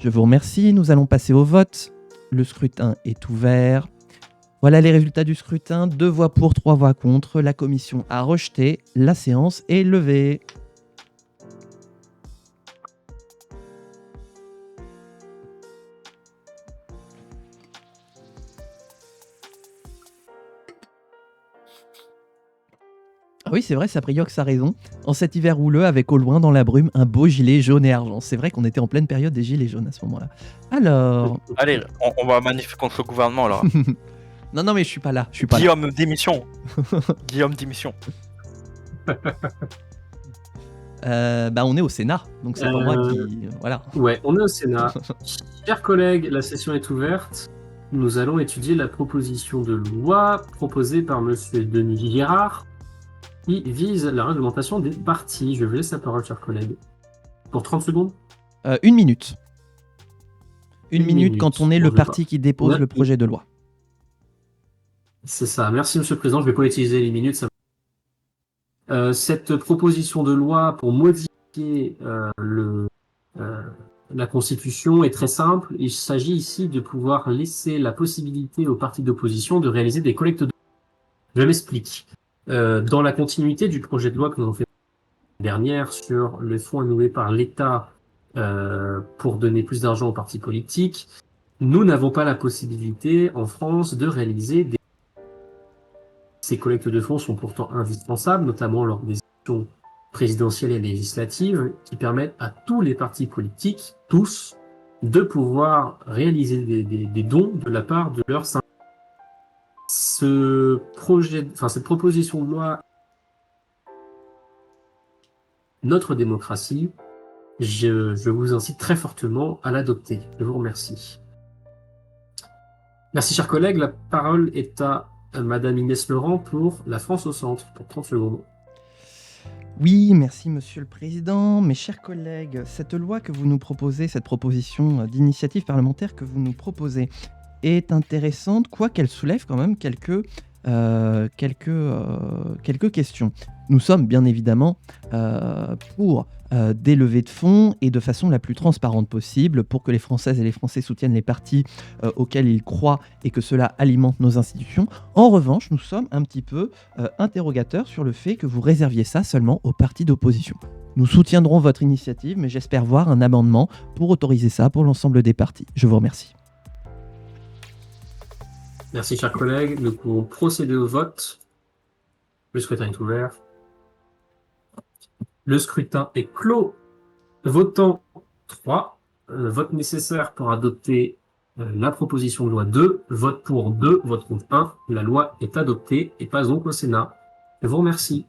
Je vous remercie. Nous allons passer au vote. Le scrutin est ouvert. Voilà les résultats du scrutin. 2 voix pour, 3 voix contre. La commission a rejeté. La séance est levée. oui, c'est vrai, Sapriox a raison. En cet hiver houleux, avec au loin dans la brume, un beau gilet jaune et argent. C'est vrai qu'on était en pleine période des gilets jaunes à ce moment-là. Alors... Allez, on va manifester contre le gouvernement là. non, mais je suis pas là. Guillaume, démission. Guillaume, démission. On est au Sénat, donc c'est pas moi qui... Voilà. Ouais, on est au Sénat. Chers collègues, la session est ouverte. Nous allons étudier la proposition de loi proposée par Monsieur Denis Girard qui vise la réglementation des partis. Je vous laisse la parole, chers collègues. Pour 30 secondes. 1 minute. Une minute quand on est le parti qui dépose le projet de loi. C'est ça. Merci, Monsieur le Président. Je ne vais pas utiliser les minutes. Cette proposition de loi pour modifier la Constitution est très simple. Il s'agit ici de pouvoir laisser la possibilité aux partis d'opposition de réaliser des collectes de fonds. Je m'explique. Dans la continuité du projet de loi que nous avons fait l'année dernière sur le fonds alloué par l'État pour donner plus d'argent aux partis politiques, nous n'avons pas la possibilité en France de réaliser des... Ces collectes de fonds sont pourtant indispensables, notamment lors des élections présidentielles et législatives, qui permettent à tous les partis politiques, tous, de pouvoir réaliser des dons de la part de leurs syndicats. Cette proposition de loi, notre démocratie, je vous incite très fortement à l'adopter. Je vous remercie. Merci, chers collègues. La parole est à Madame Inès Laurent pour La France au centre, pour 30 secondes. Oui, merci Monsieur le Président. Mes chers collègues, cette loi que vous nous proposez, cette proposition d'initiative parlementaire que vous nous proposez est intéressante, quoiqu'elle soulève quand même quelques questions. Nous sommes bien évidemment pour des levées de fonds et de façon la plus transparente possible pour que les Françaises et les Français soutiennent les partis auxquels ils croient et que cela alimente nos institutions. En revanche, nous sommes un petit peu interrogateurs sur le fait que vous réserviez ça seulement aux partis d'opposition. Nous soutiendrons votre initiative, mais j'espère voir un amendement pour autoriser ça pour l'ensemble des partis. Je vous remercie. Merci, chers collègues. Nous pouvons procéder au vote. Le scrutin est ouvert. Le scrutin est clos. Votant 3. Vote nécessaire pour adopter la proposition de loi 2. Vote pour 2. Vote contre 1. La loi est adoptée et passe donc au Sénat. Je vous remercie.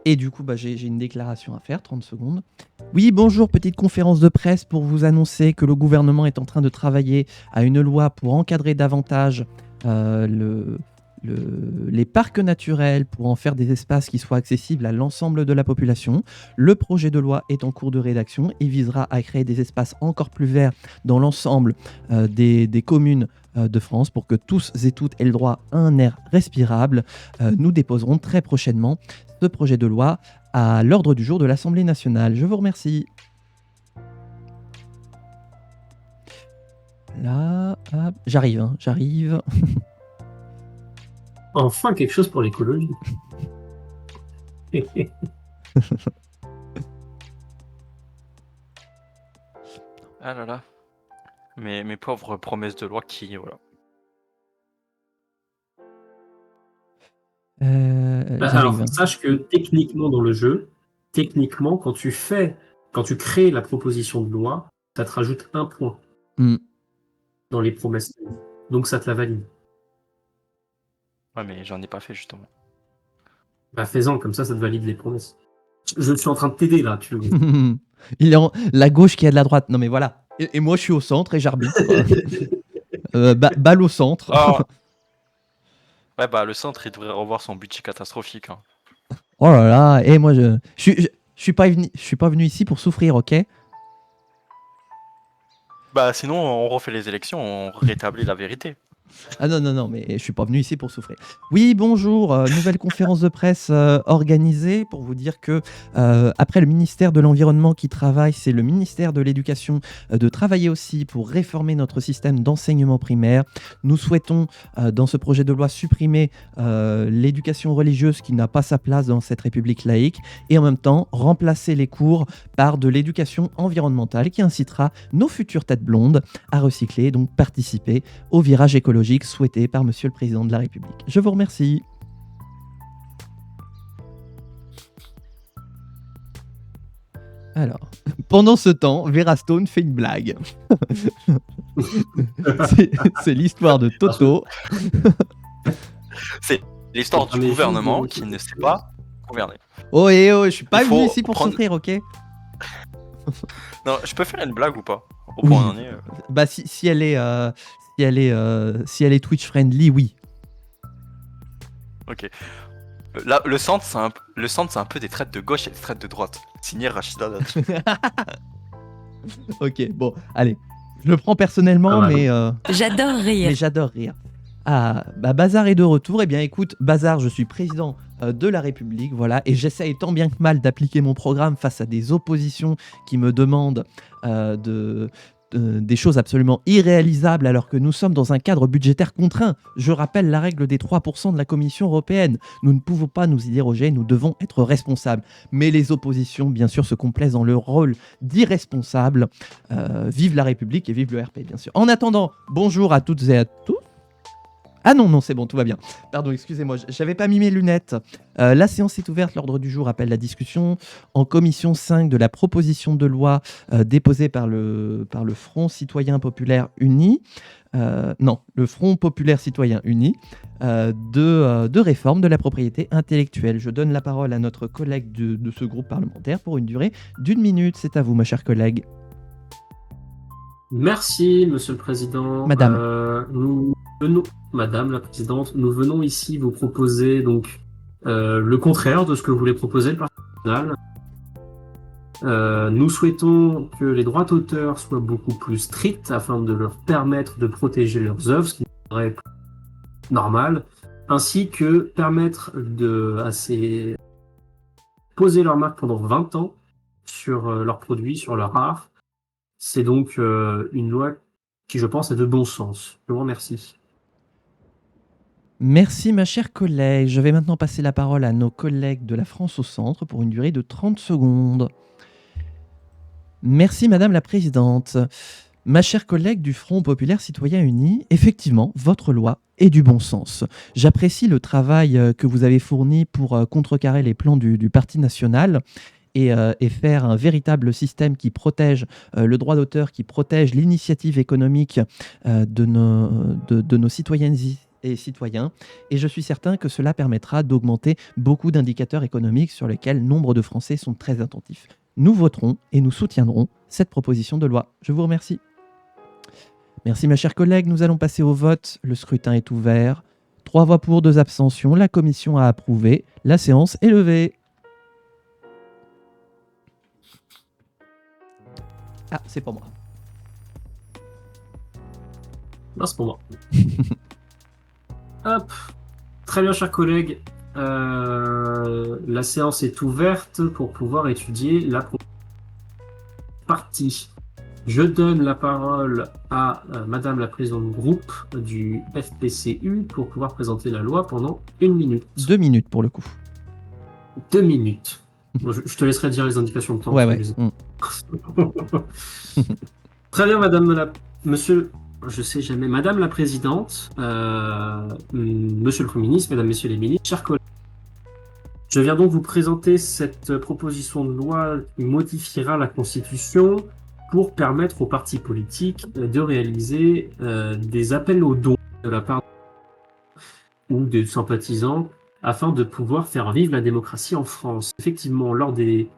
Et du coup, j'ai une déclaration à faire, 30 secondes. Oui, bonjour, petite conférence de presse pour vous annoncer que le gouvernement est en train de travailler à une loi pour encadrer davantage les parcs naturels, pour en faire des espaces qui soient accessibles à l'ensemble de la population. Le projet de loi est en cours de rédaction et visera à créer des espaces encore plus verts dans l'ensemble des communes de France pour que tous et toutes aient le droit à un air respirable. Nous déposerons très prochainement ce projet de loi à l'ordre du jour de l'Assemblée nationale. Je vous remercie. Là, hop, j'arrive. Enfin, quelque chose pour l'écologie. Ah là là. Mes pauvres promesses de loi qui... Voilà. Alors, sache que techniquement dans le jeu, quand tu crées la proposition de loi, ça te rajoute 1 point dans les promesses. Donc ça te la valide. Ouais, mais j'en ai pas fait justement. Fais-en, comme ça te valide les promesses. Je suis en train de t'aider là. Il est la gauche qui est de la droite. Non mais voilà. Et moi je suis au centre et j'arbitre. Balle au centre. Oh. Ouais, le centre, il devrait revoir son budget catastrophique. Hein. Oh là là, et moi je suis pas venu ici pour souffrir, ok ? Sinon, on refait les élections, on rétablit la vérité. Ah non, mais je suis pas venu ici pour souffrir. Oui, bonjour, nouvelle conférence de presse organisée pour vous dire que après le ministère de l'Environnement qui travaille, c'est le ministère de l'Éducation de travailler aussi pour réformer notre système d'enseignement primaire. Nous souhaitons dans ce projet de loi supprimer l'éducation religieuse qui n'a pas sa place dans cette république laïque et en même temps remplacer les cours par de l'éducation environnementale qui incitera nos futures têtes blondes à recycler et donc participer au virage écologique. écologique souhaitée par Monsieur le Président de la République. Je vous remercie. Alors, pendant ce temps, Vera Stone fait une blague. C'est l'histoire de Toto. C'est l'histoire du gouvernement qui ne sait pas gouverner. Oh, je suis pas venu ici pour souffrir, ok? Non, je peux faire une blague ou pas? Au point où on en est. Bah, si elle est Twitch friendly, oui. Ok. Là, le centre, c'est un peu des traites de gauche et des traites de droite. Signé Rachida Dati. Ok, bon, allez. Je le prends personnellement, mais... J'adore rire. Mais j'adore rire. Ah, bah Bazar est de retour. Eh bien, écoute, Bazar, je suis président de la République, voilà, et j'essaye tant bien que mal d'appliquer mon programme face à des oppositions qui me demandent des choses absolument irréalisables alors que nous sommes dans un cadre budgétaire contraint. Je rappelle la règle des 3% de la Commission européenne. Nous ne pouvons pas nous y déroger, nous devons être responsables. Mais les oppositions, bien sûr, se complaisent dans leur rôle d'irresponsables. Vive la République et vive le RP, bien sûr. En attendant, bonjour à toutes et à tous. Ah non, c'est bon, tout va bien. Pardon, excusez-moi, j'avais pas mis mes lunettes. La séance est ouverte, l'ordre du jour appelle la discussion en commission 5 de la proposition de loi déposée par le Front Citoyen Populaire Uni, le Front Populaire Citoyen Uni, de réforme de la propriété intellectuelle. Je donne la parole à notre collègue de ce groupe parlementaire pour une durée d'1 minute. C'est à vous, ma chère collègue. Merci, Monsieur le Président. Madame. Madame la Présidente, nous venons ici vous proposer donc le contraire de ce que voulait proposer le Parti national. Nous souhaitons que les droits d'auteur soient beaucoup plus stricts afin de leur permettre de protéger leurs œuvres, ce qui serait normal, ainsi que permettre poser leur marque pendant 20 ans sur leurs produits, sur leur art. C'est donc une loi qui, je pense, est de bon sens. Je vous remercie. Merci ma chère collègue. Je vais maintenant passer la parole à nos collègues de la France au centre pour une durée de 30 secondes. Merci Madame la Présidente. Ma chère collègue du Front Populaire Citoyen Uni, effectivement, votre loi est du bon sens. J'apprécie le travail que vous avez fourni pour contrecarrer les plans du Parti national et faire un véritable système qui protège le droit d'auteur, qui protège l'initiative économique de nos citoyennes et citoyens, et je suis certain que cela permettra d'augmenter beaucoup d'indicateurs économiques sur lesquels nombre de Français sont très attentifs. Nous voterons et nous soutiendrons cette proposition de loi. Je vous remercie. Merci ma chère collègue, nous allons passer au vote. Le scrutin est ouvert. 3 voix pour, 2 abstentions. La commission a approuvé. La séance est levée. Ah, c'est pour moi. Non, c'est pour moi. Hop. Très bien, chers collègues. La séance est ouverte pour pouvoir étudier la partie. Je donne la parole à Madame la présidente du groupe du FPCU pour pouvoir présenter la loi pendant 1 minute. 2 minutes pour le coup. 2 minutes. Bon, je te laisserai dire les indications de temps. Ouais. Très bien, Monsieur, je sais jamais, Madame la Présidente, Monsieur le Premier ministre, Mesdames, Messieurs les ministres, chers collègues, je viens donc vous présenter cette proposition de loi qui modifiera la Constitution pour permettre aux partis politiques de réaliser des appels aux dons de la part ou des sympathisants afin de pouvoir faire vivre la démocratie en France. Effectivement, lors des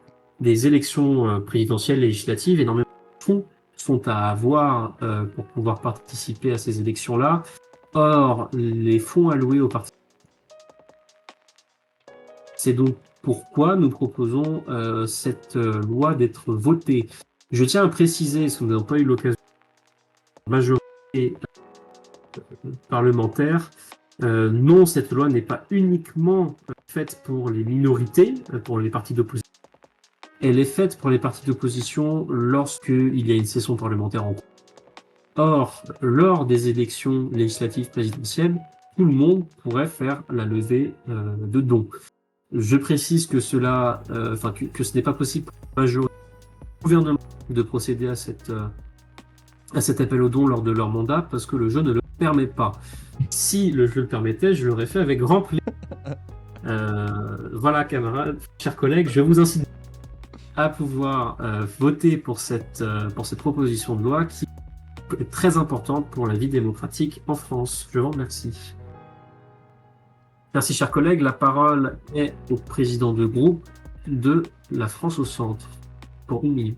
élections présidentielles et législatives, énormément de fonds sont à avoir pour pouvoir participer à ces élections-là. Or, les fonds alloués aux partis, c'est donc pourquoi nous proposons cette loi d'être votée. Je tiens à préciser, si nous n'avons pas eu l'occasion de la majorité parlementaire, non, cette loi n'est pas uniquement faite pour les minorités, pour les partis d'opposition. Elle est faite pour les partis d'opposition lorsqu'il y a une session parlementaire en cours. Or, lors des élections législatives présidentielles, tout le monde pourrait faire la levée de dons. Je précise que ce n'est pas possible pour la majorité du gouvernement de procéder à cet appel aux dons lors de leur mandat parce que le jeu ne le permet pas. Si le jeu le permettait, je l'aurais fait avec grand plaisir. Voilà, camarades, chers collègues, je vous incite à pouvoir voter pour cette proposition de loi qui est très importante pour la vie démocratique en France. Je vous remercie. Merci, chers collègues. La parole est au président de groupe de La France au centre pour 1 minute.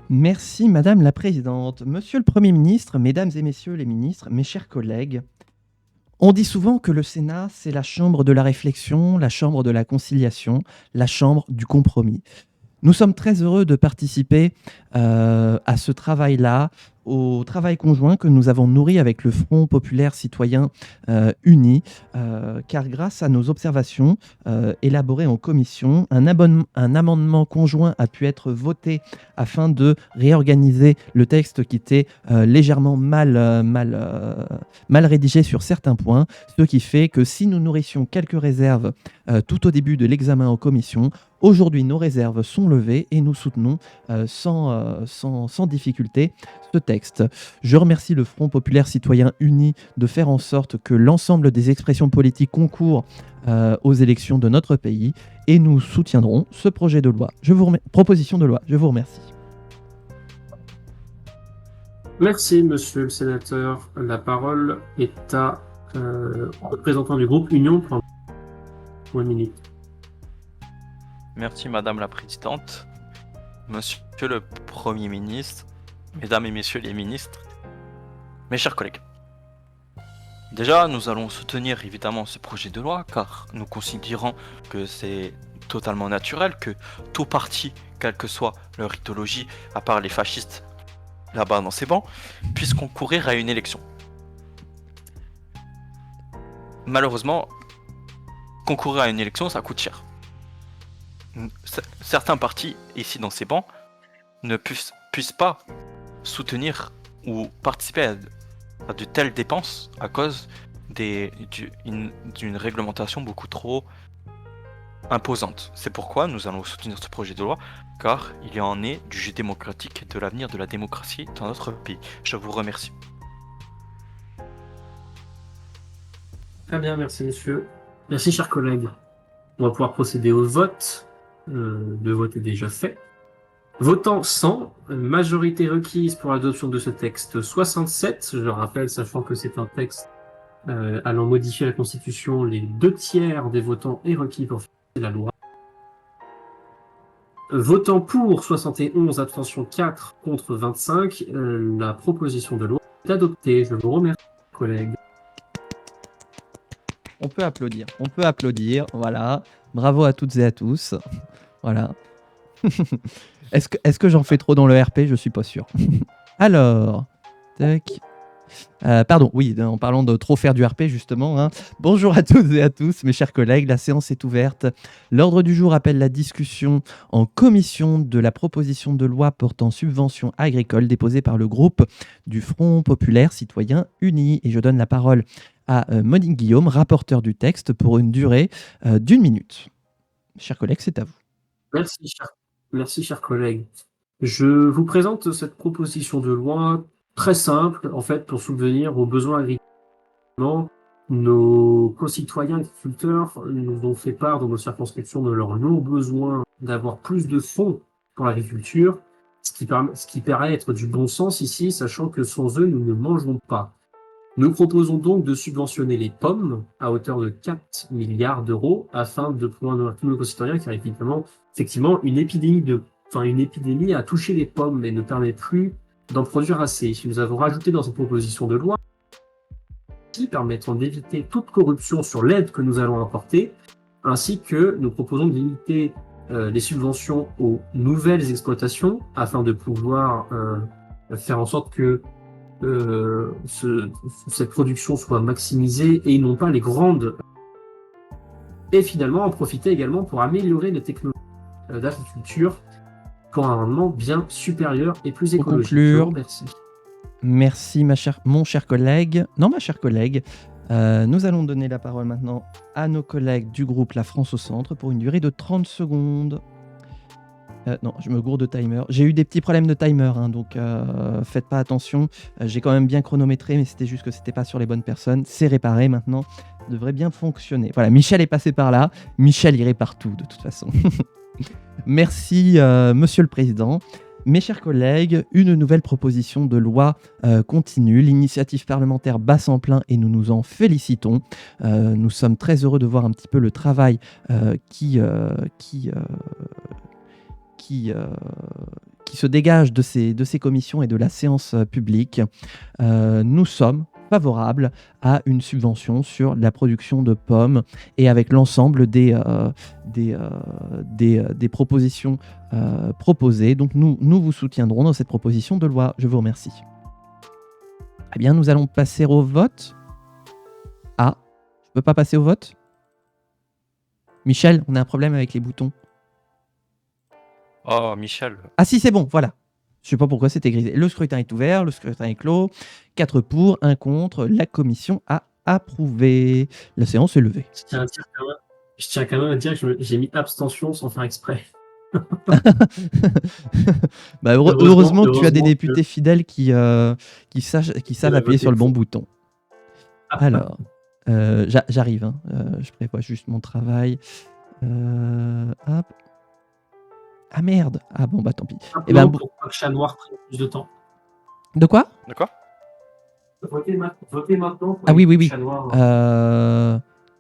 Merci Madame la Présidente. Monsieur le Premier ministre, Mesdames et Messieurs les ministres, mes chers collègues, on dit souvent que le Sénat, c'est la chambre de la réflexion, la chambre de la conciliation, la chambre du compromis. Nous sommes très heureux de participer à ce travail-là, au travail conjoint que nous avons nourri avec le Front populaire citoyen uni, car grâce à nos observations élaborées en commission, un amendement conjoint a pu être voté afin de réorganiser le texte qui était légèrement mal rédigé sur certains points, ce qui fait que si nous nourrissions quelques réserves tout au début de l'examen en commission, aujourd'hui, nos réserves sont levées et nous soutenons sans difficulté ce texte. Je remercie le Front populaire citoyen uni de faire en sorte que l'ensemble des expressions politiques concourent aux élections de notre pays et nous soutiendrons ce projet de loi. Proposition de loi. Je vous remercie. Merci, monsieur le sénateur. La parole est à représentant du groupe Union pour 1 minute. Merci Madame la Présidente, Monsieur le Premier ministre, Mesdames et Messieurs les ministres, mes chers collègues. Déjà, nous allons soutenir évidemment ce projet de loi car nous considérons que c'est totalement naturel que tout parti, quelle que soit leur idéologie, à part les fascistes là-bas dans ces bancs, puisse concourir à une élection. Malheureusement, concourir à une élection, ça coûte cher. Certains partis ici dans ces bancs ne puissent pas soutenir ou participer à de telles dépenses à cause d'une réglementation beaucoup trop imposante. C'est pourquoi nous allons soutenir ce projet de loi, car il y en est du jeu démocratique et de l'avenir de la démocratie dans notre pays. Je vous remercie. Très bien, merci monsieur. Merci, chers collègues. On va pouvoir procéder au vote. Le vote est déjà fait. Votant 100, majorité requise pour l'adoption de ce texte 67. Je le rappelle, sachant que c'est un texte allant modifier la Constitution, les 2/3 des votants est requis pour faire la loi. Votant pour 71, abstention 4 contre 25, la proposition de loi est adoptée. Je vous remercie, collègues. On peut applaudir, voilà. Bravo à toutes et à tous. Voilà. Est-ce que j'en fais trop dans le RP? Je suis pas sûr. Alors, tac. Pardon, oui, en parlant de trop faire du RP, justement. Hein. Bonjour à toutes et à tous, mes chers collègues. La séance est ouverte. L'ordre du jour appelle la discussion en commission de la proposition de loi portant subvention agricole déposée par le groupe du Front populaire citoyen uni. Et je donne la parole à Monique Guillaume, rapporteur du texte, pour une durée d'1 minute. Chers collègues, c'est à vous. Merci, chers collègues. Je vous présente cette proposition de loi très simple, en fait, pour subvenir aux besoins agricoles. Nos concitoyens agriculteurs nous ont fait part dans nos circonscriptions de leur long besoin d'avoir plus de fonds pour l'agriculture, ce qui paraît être du bon sens ici, sachant que sans eux, nous ne mangerons pas. Nous proposons donc de subventionner les pommes à hauteur de 4 milliards d'euros afin de prendre à tous nos concitoyens, car effectivement, une épidémie a touché les pommes et ne permet plus d'en produire assez. Nous avons rajouté dans cette proposition de loi qui permettront d'éviter toute corruption sur l'aide que nous allons apporter, ainsi que nous proposons de limiter les subventions aux nouvelles exploitations afin de pouvoir faire en sorte que cette production soit maximisée et non pas les grandes. Et finalement, en profiter également pour améliorer les technologies d'agriculture pour un rendement bien supérieur et plus écologique. Pour conclure, merci mon cher collègue. Non, ma chère collègue. Nous allons donner la parole maintenant à nos collègues du groupe La France au centre pour une durée de 30 secondes. Non, je me gourde de timer. J'ai eu des petits problèmes de timer, hein, donc faites pas attention. J'ai quand même bien chronométré, mais c'était juste que c'était pas sur les bonnes personnes. C'est réparé maintenant, ça devrait bien fonctionner. Voilà, Michel est passé par là. Michel irait partout, de toute façon. Merci, Monsieur le Président. Mes chers collègues, une nouvelle proposition de loi continue. L'initiative parlementaire bat son plein et nous nous en félicitons. Nous sommes très heureux de voir un petit peu le travail qui se dégage de ces commissions et de la séance publique. Nous sommes favorables à une subvention sur la production de pommes et avec l'ensemble des propositions proposées. Donc nous vous soutiendrons dans cette proposition de loi. Je vous remercie. Eh bien, nous allons passer au vote. Ah, je ne peux pas passer au vote? Michel, on a un problème avec les boutons. Oh, Michel. Ah si, c'est bon, voilà. Je ne sais pas pourquoi c'était grisé. Le scrutin est ouvert, le scrutin est clos. 4 pour, 1 contre. La commission a approuvé. La séance est levée. Je tiens quand même à dire que j'ai mis abstention sans faire exprès. Bah, heureusement que tu as des députés fidèles qui savent appuyer sur le bon bouton. Alors, j'arrive. Hein. Je prévois juste mon travail. Hop. Ah merde. Ah bon, bah tant pis. Et ben, pour que le chat noir prenne plus de temps. De quoi? De quoi? Votez maintenant. Ah oui. Chat noir.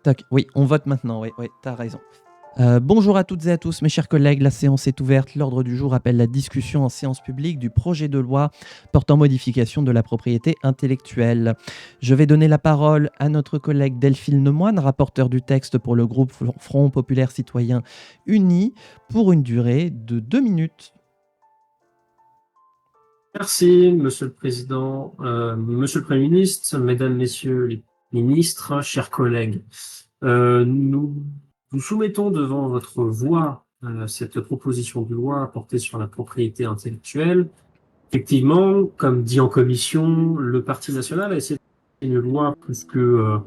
Tac. Oui, on vote maintenant. Oui, t'as raison. Bonjour à toutes et à tous, mes chers collègues. La séance est ouverte. L'ordre du jour appelle la discussion en séance publique du projet de loi portant modification de la propriété intellectuelle. Je vais donner la parole à notre collègue Delphine Lemoine, rapporteur du texte pour le groupe Front Populaire Citoyen Uni, pour une durée de 2 minutes. Merci, Monsieur le Président, Monsieur le Premier ministre, Mesdames, Messieurs les ministres, chers collègues. Nous soumettons devant votre voix cette proposition de loi portée sur la propriété intellectuelle. Effectivement, comme dit en commission, le Parti national a essayé de faire une loi plus que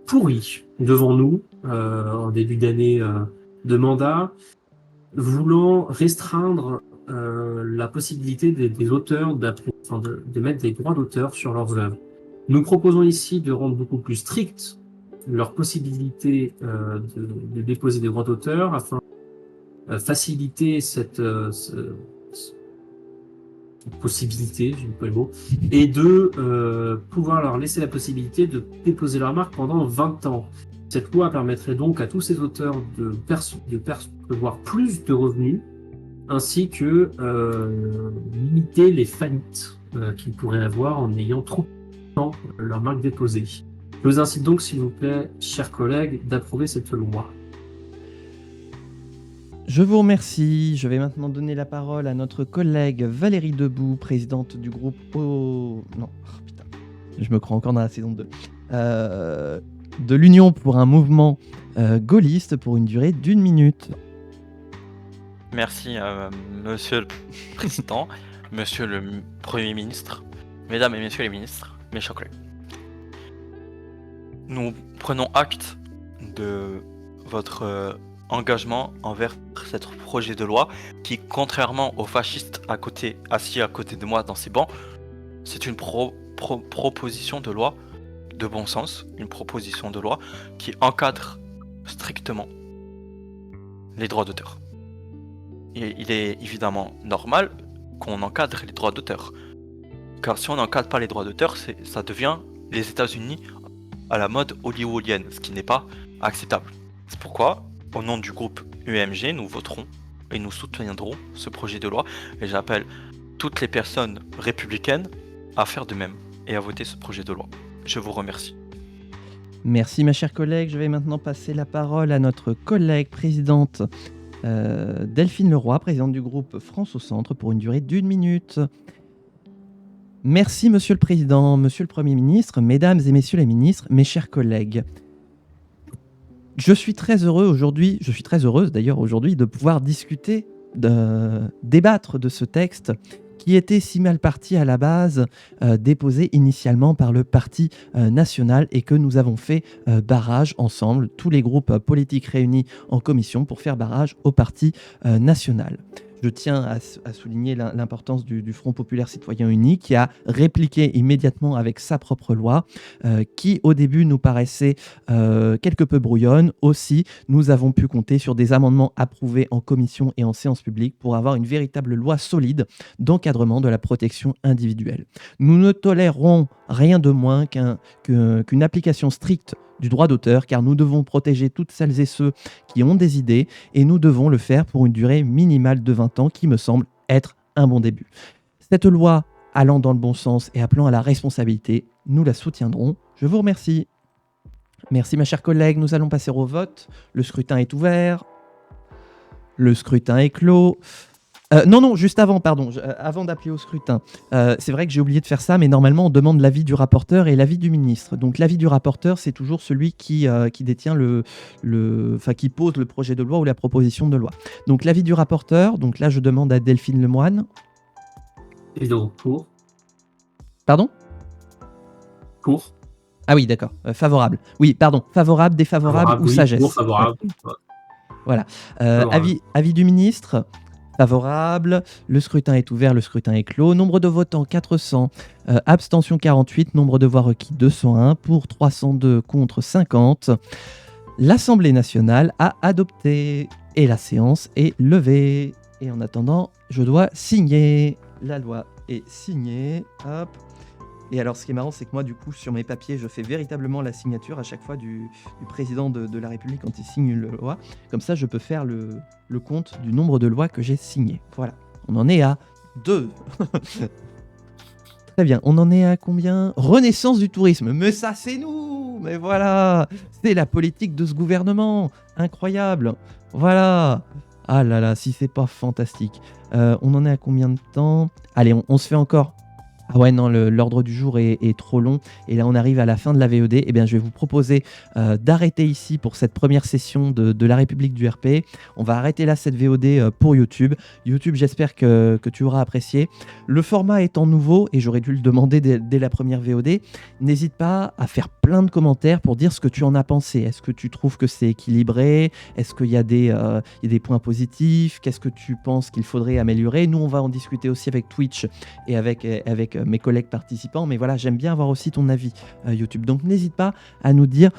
pourrie devant nous en début d'année de mandat, voulant restreindre la possibilité des auteurs de mettre des droits d'auteur sur leurs œuvres. Nous proposons ici de rendre beaucoup plus strict leur possibilité de déposer des droits d'auteur afin de faciliter cette possibilité, je ne sais pas le mot, et de pouvoir leur laisser la possibilité de déposer leur marque pendant 20 ans. Cette loi permettrait donc à tous ces auteurs de percevoir plus de revenus, ainsi que limiter les faillites qu'ils pourraient avoir en ayant trop de temps leur marque déposée. Je vous incite donc, s'il vous plaît, chers collègues, d'approuver cette loi. Je vous remercie. Je vais maintenant donner la parole à notre collègue Valérie Debout, présidente du groupe je me crois encore dans la saison 2. De l'Union pour un mouvement gaulliste pour une durée d'1 minute. Merci, Monsieur le Président, Monsieur le Premier ministre, Mesdames et Messieurs les ministres, mes chers collègues. Nous prenons acte de votre engagement envers ce projet de loi qui, contrairement aux fascistes assis à côté de moi dans ces bancs, c'est une proposition de loi de bon sens, une proposition de loi qui encadre strictement les droits d'auteur. Et il est évidemment normal qu'on encadre les droits d'auteur. Car si on n'encadre pas les droits d'auteur, ça devient les États-Unis à la mode hollywoodienne, ce qui n'est pas acceptable. C'est pourquoi, au nom du groupe UMG, nous voterons et nous soutiendrons ce projet de loi. Et j'appelle toutes les personnes républicaines à faire de même et à voter ce projet de loi. Je vous remercie. Merci ma chère collègue. Je vais maintenant passer la parole à notre collègue présidente Delphine Leroy, présidente du groupe France au Centre, pour une durée d'1 minute. Merci Monsieur le Président, Monsieur le Premier ministre, Mesdames et Messieurs les ministres, mes chers collègues. Je suis très heureuse d'ailleurs aujourd'hui de pouvoir débattre de ce texte qui était si mal parti à la base, déposé initialement par le Parti national et que nous avons fait barrage ensemble, tous les groupes politiques réunis en commission pour faire barrage au Parti national. Je tiens à souligner l'importance du Front populaire citoyen uni qui a répliqué immédiatement avec sa propre loi qui au début nous paraissait quelque peu brouillonne. Aussi, nous avons pu compter sur des amendements approuvés en commission et en séance publique pour avoir une véritable loi solide d'encadrement de la protection individuelle. Nous ne tolérerons rien de moins qu'une application stricte du droit d'auteur, car nous devons protéger toutes celles et ceux qui ont des idées, et nous devons le faire pour une durée minimale de 20 ans, qui me semble être un bon début. Cette loi allant dans le bon sens et appelant à la responsabilité, nous la soutiendrons. Je vous remercie. Merci ma chère collègue, nous allons passer au vote. Le scrutin est ouvert. Le scrutin est clos. Non, juste avant, pardon, avant d'appeler au scrutin. C'est vrai que j'ai oublié de faire ça, mais normalement, on demande l'avis du rapporteur et l'avis du ministre. Donc, l'avis du rapporteur, c'est toujours celui qui détient qui pose le projet de loi ou la proposition de loi. Donc, l'avis du rapporteur, donc là, je demande à Delphine Lemoine. Et donc, pour. Pardon ? Pour. Ah oui, d'accord. Favorable. Oui, pardon. Favorable, défavorable ou oui, sagesse. Pour, favorable. Ouais. Voilà. Avis du ministre. Favorable. Le scrutin est ouvert, le scrutin est clos. Nombre de votants 400, abstention 48, nombre de voix requis 201, pour 302, contre 50. L'Assemblée nationale a adopté et la séance est levée. Et en attendant, je dois signer. La loi est signée. Hop. Et alors, ce qui est marrant, c'est que moi, du coup, sur mes papiers, je fais véritablement la signature à chaque fois du président de la République quand il signe une loi. Comme ça, je peux faire le compte du nombre de lois que j'ai signées. Voilà. On en est à 2. Très bien. On en est à combien ? Renaissance du tourisme. Mais ça, c'est nous. Mais voilà. C'est la politique de ce gouvernement. Incroyable. Voilà. Ah là là, si c'est pas fantastique. On en est à combien de temps ? Allez, on se fait encore... Ah ouais, non, l'ordre du jour est trop long. Et là, on arrive à la fin de la VOD. Eh bien, je vais vous proposer d'arrêter ici pour cette première session de la République du RP. On va arrêter là cette VOD pour YouTube. YouTube, j'espère que tu auras apprécié. Le format étant nouveau, et j'aurais dû le demander dès la première VOD, n'hésite pas à faire plein de commentaires pour dire ce que tu en as pensé. Est-ce que tu trouves que c'est équilibré ? Est-ce qu'il y a des points positifs ? Qu'est-ce que tu penses qu'il faudrait améliorer ? Nous, on va en discuter aussi avec Twitch et avec mes collègues participants, mais voilà, j'aime bien avoir aussi ton avis YouTube. Donc n'hésite pas à nous dire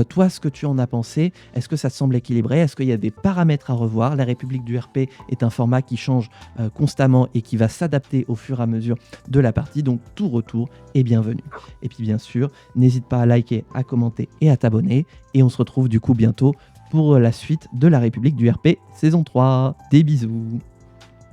toi ce que tu en as pensé. Est-ce que ça te semble équilibré ? Est-ce qu'il y a des paramètres à revoir ? La République du RP est un format qui change constamment et qui va s'adapter au fur et à mesure de la partie, donc tout retour est bienvenu. Et puis bien sûr, n'hésite pas à liker, à commenter et à t'abonner, et on se retrouve du coup bientôt pour la suite de la République du RP saison 3. Des bisous.